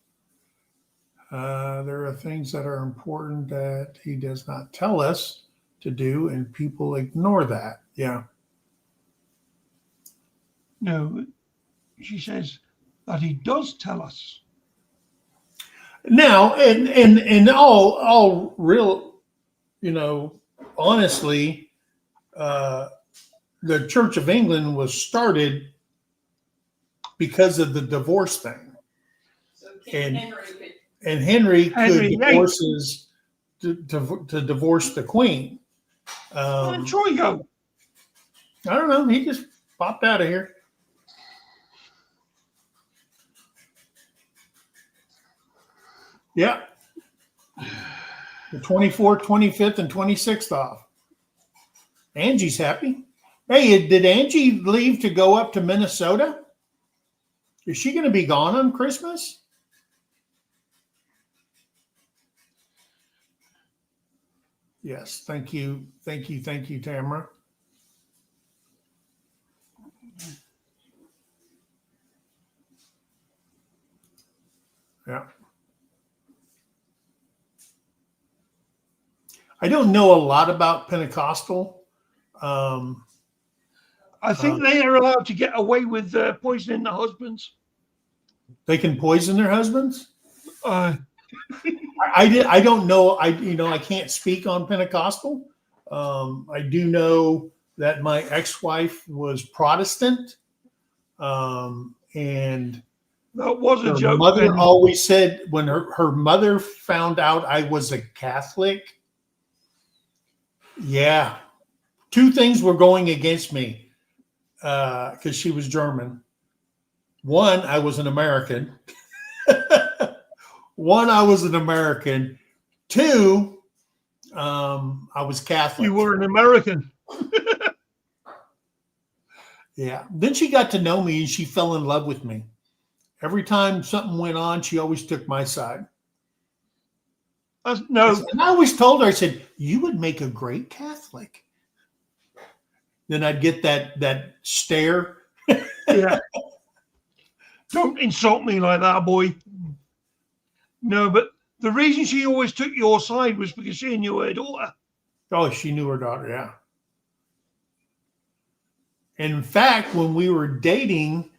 There are things that are important that he does not tell us to do, and people ignore that. Yeah. No, she says that he does tell us. Now, and all real, honestly, the Church of England was started because of the divorce thing. So And- Henry could Henry Henry to divorce the Queen. Where did Troy go? I don't know. He just popped out of here. Yeah. The 24th, 25th, and 26th off. Angie's happy. Hey, did Angie leave to go up to Minnesota? Is she going to be gone on Christmas? Yes. Thank you. Thank you. Thank you, Tamara. Yeah. I don't know a lot about Pentecostal. I think they are allowed to get away with poisoning their husbands. They can poison their husbands. Uh, I don't know. I can't speak on Pentecostal. I do know that my ex-wife was Protestant, and that was a her joke. mother Then. always said when her mother found out I was a Catholic, Yeah. Two things were going against me because she was German. One, I was an American. One, I was an American. Two, I was Catholic. You were an American. Yeah. Then she got to know me and she fell in love with me. Every time something went on, she always took my side. No, And I always told her, I said, you would make a great Catholic. Then I'd get that stare. yeah. Don't insult me like that, boy. No, but the reason she always took your side was because she knew her daughter. Oh, she knew her daughter, yeah. And in fact, when we were dating,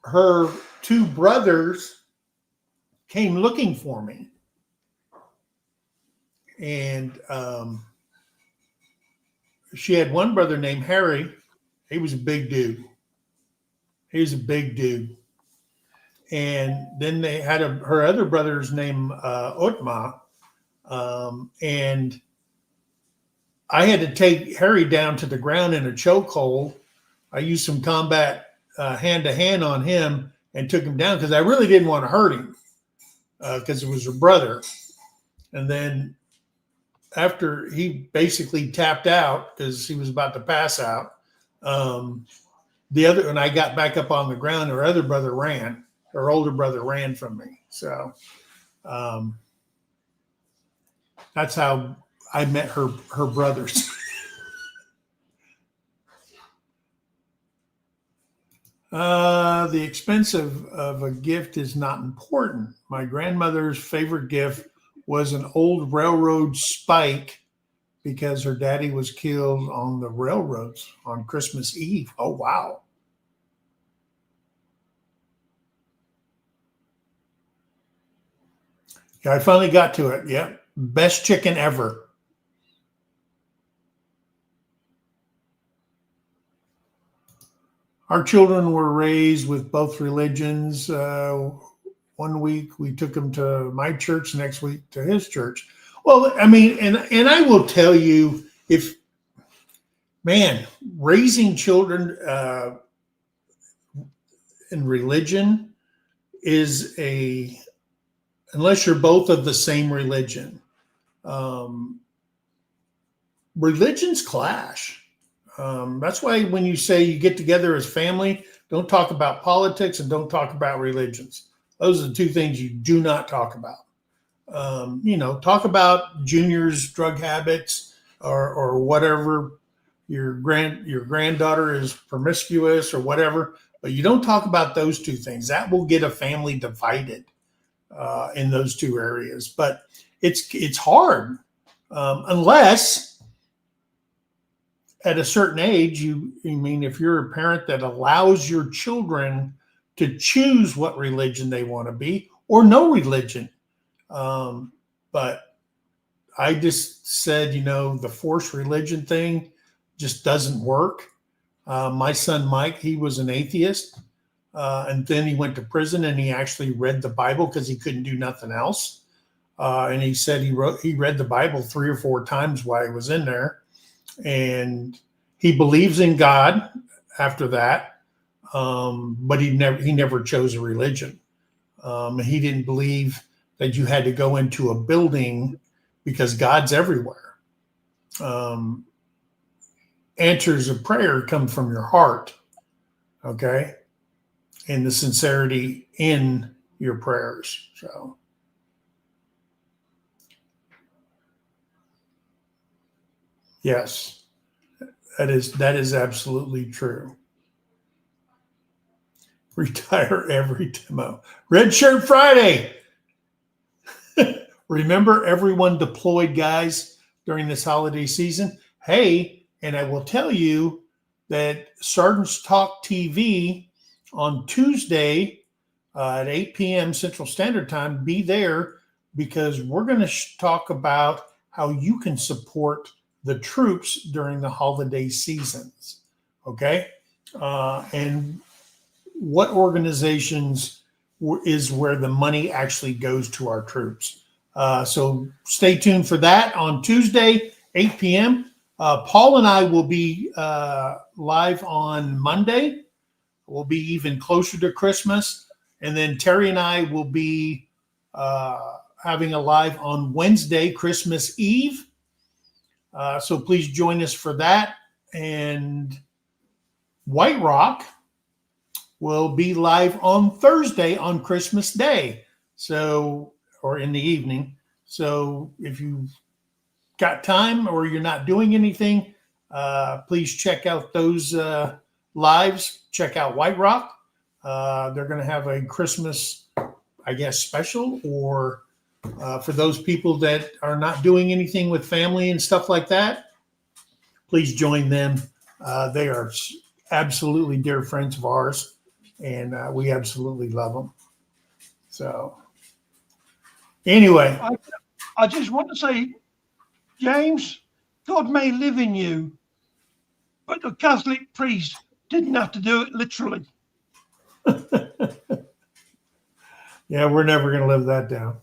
her two brothers came looking for me. And she had one brother named Harry. He was a big dude. And then they had her other brother's name, Otma. And I had to take Harry down to the ground in a chokehold. I used some combat hand-to-hand on him and took him down because I really didn't want to hurt him because it was her brother. And then after he basically tapped out because he was about to pass out, when I got back up on the ground, her other brother ran. Her older brother ran from me. So that's how I met her brothers. The expense of a gift is not important. My grandmother's favorite gift was an old railroad spike because her daddy was killed on the railroads on Christmas Eve. Oh, wow. Yeah, I finally got to it. Yeah. Best chicken ever. Our children were raised with both religions. 1 week we took them to my church, next week to his church. Well, I mean, and I will tell you, raising children in religion is unless you're both of the same religion, religions clash. That's why when you say you get together as family, don't talk about politics and don't talk about religions. Those are the two things you do not talk about. Talk about Junior's drug habits or whatever. Your granddaughter is promiscuous or whatever, but you don't talk about those two things. That will get a family divided in those two areas. But it's hard unless at a certain age, if you're a parent that allows your children to choose what religion they want to be or no religion. But I just said, the forced religion thing just doesn't work. My son, Mike, he was an atheist. And then he went to prison and he actually read the Bible because he couldn't do nothing else. And he said he read the Bible 3 or 4 times while he was in there. And he believes in God after that. But he never chose a religion. He didn't believe that you had to go into a building because God's everywhere. Answers of prayer come from your heart, okay? And the sincerity in your prayers. So, yes, that is absolutely true. Retire every demo. Red Shirt Friday. Remember everyone deployed, guys, during this holiday season? Hey, and I will tell you that Sergeant's Talk TV on Tuesday at 8 p.m. Central Standard Time, be there because we're going to talk about how you can support the troops during the holiday seasons. Okay? And what organizations is where the money actually goes to our troops. So stay tuned for that on Tuesday, 8 p.m. Paul and I will be live on Monday. We'll be even closer to Christmas. And then Terry and I will be having a live on Wednesday, Christmas Eve. So please join us for that. And White Rock will be live on Thursday on Christmas Day. So, or in the evening. So if you've got time or you're not doing anything, please check out those lives. Check out White Rock. They're going to have a Christmas, I guess, special, or for those people that are not doing anything with family and stuff like that, please join them. They are absolutely dear friends of ours, and we absolutely love them. So anyway. I just want to say, James, God may live in you, but the Catholic priest didn't have to do it literally. Yeah, we're never going to live that down.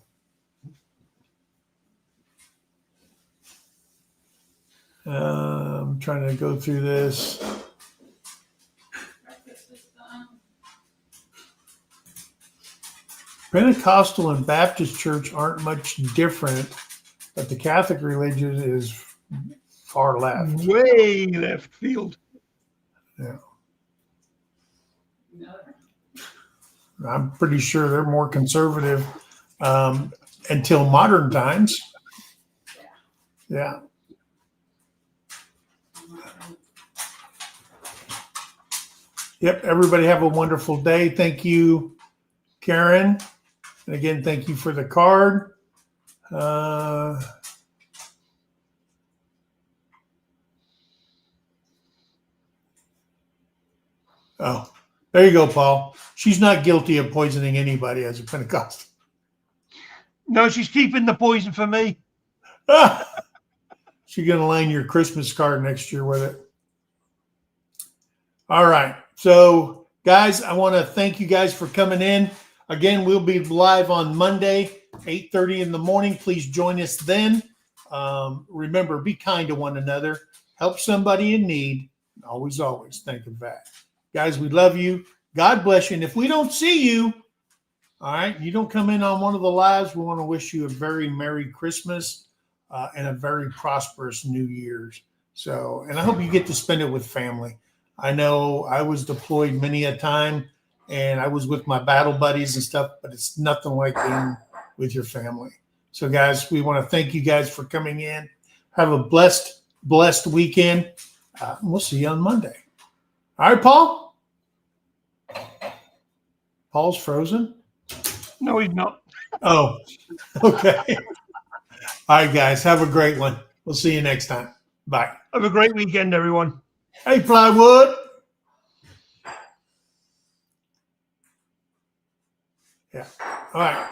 I'm trying to go through this. Pentecostal and Baptist church aren't much different, but the Catholic religion is far left. Way left field. Yeah. I'm pretty sure they're more conservative until modern times. Yeah. Yep. Everybody have a wonderful day. Thank you, Karen. And again, thank you for the card. Oh, there you go, Paul. She's not guilty of poisoning anybody as a Pentecostal. No, she's keeping the poison for me. She's going to line your Christmas card next year with it. All right. So, guys, I want to thank you guys for coming in. Again, we'll be live on Monday, 8:30 in the morning. Please join us then. Remember, be kind to one another. Help somebody in need. Always, always think of that. Guys, we love you. God bless you. And if we don't see you, all right, you don't come in on one of the lives, we want to wish you a very Merry Christmas and a very prosperous New Year's. So, and I hope you get to spend it with family. I know I was deployed many a time, and I was with my battle buddies and stuff, but it's nothing like being with your family. So, guys, we want to thank you guys for coming in. Have a blessed weekend. We'll see you on Monday. All right, Paul? Paul's frozen? No, he's not. Oh, okay. All right, guys. Have a great one. We'll see you next time. Bye. Have a great weekend, everyone. Hey, Plywood. Yeah. All right.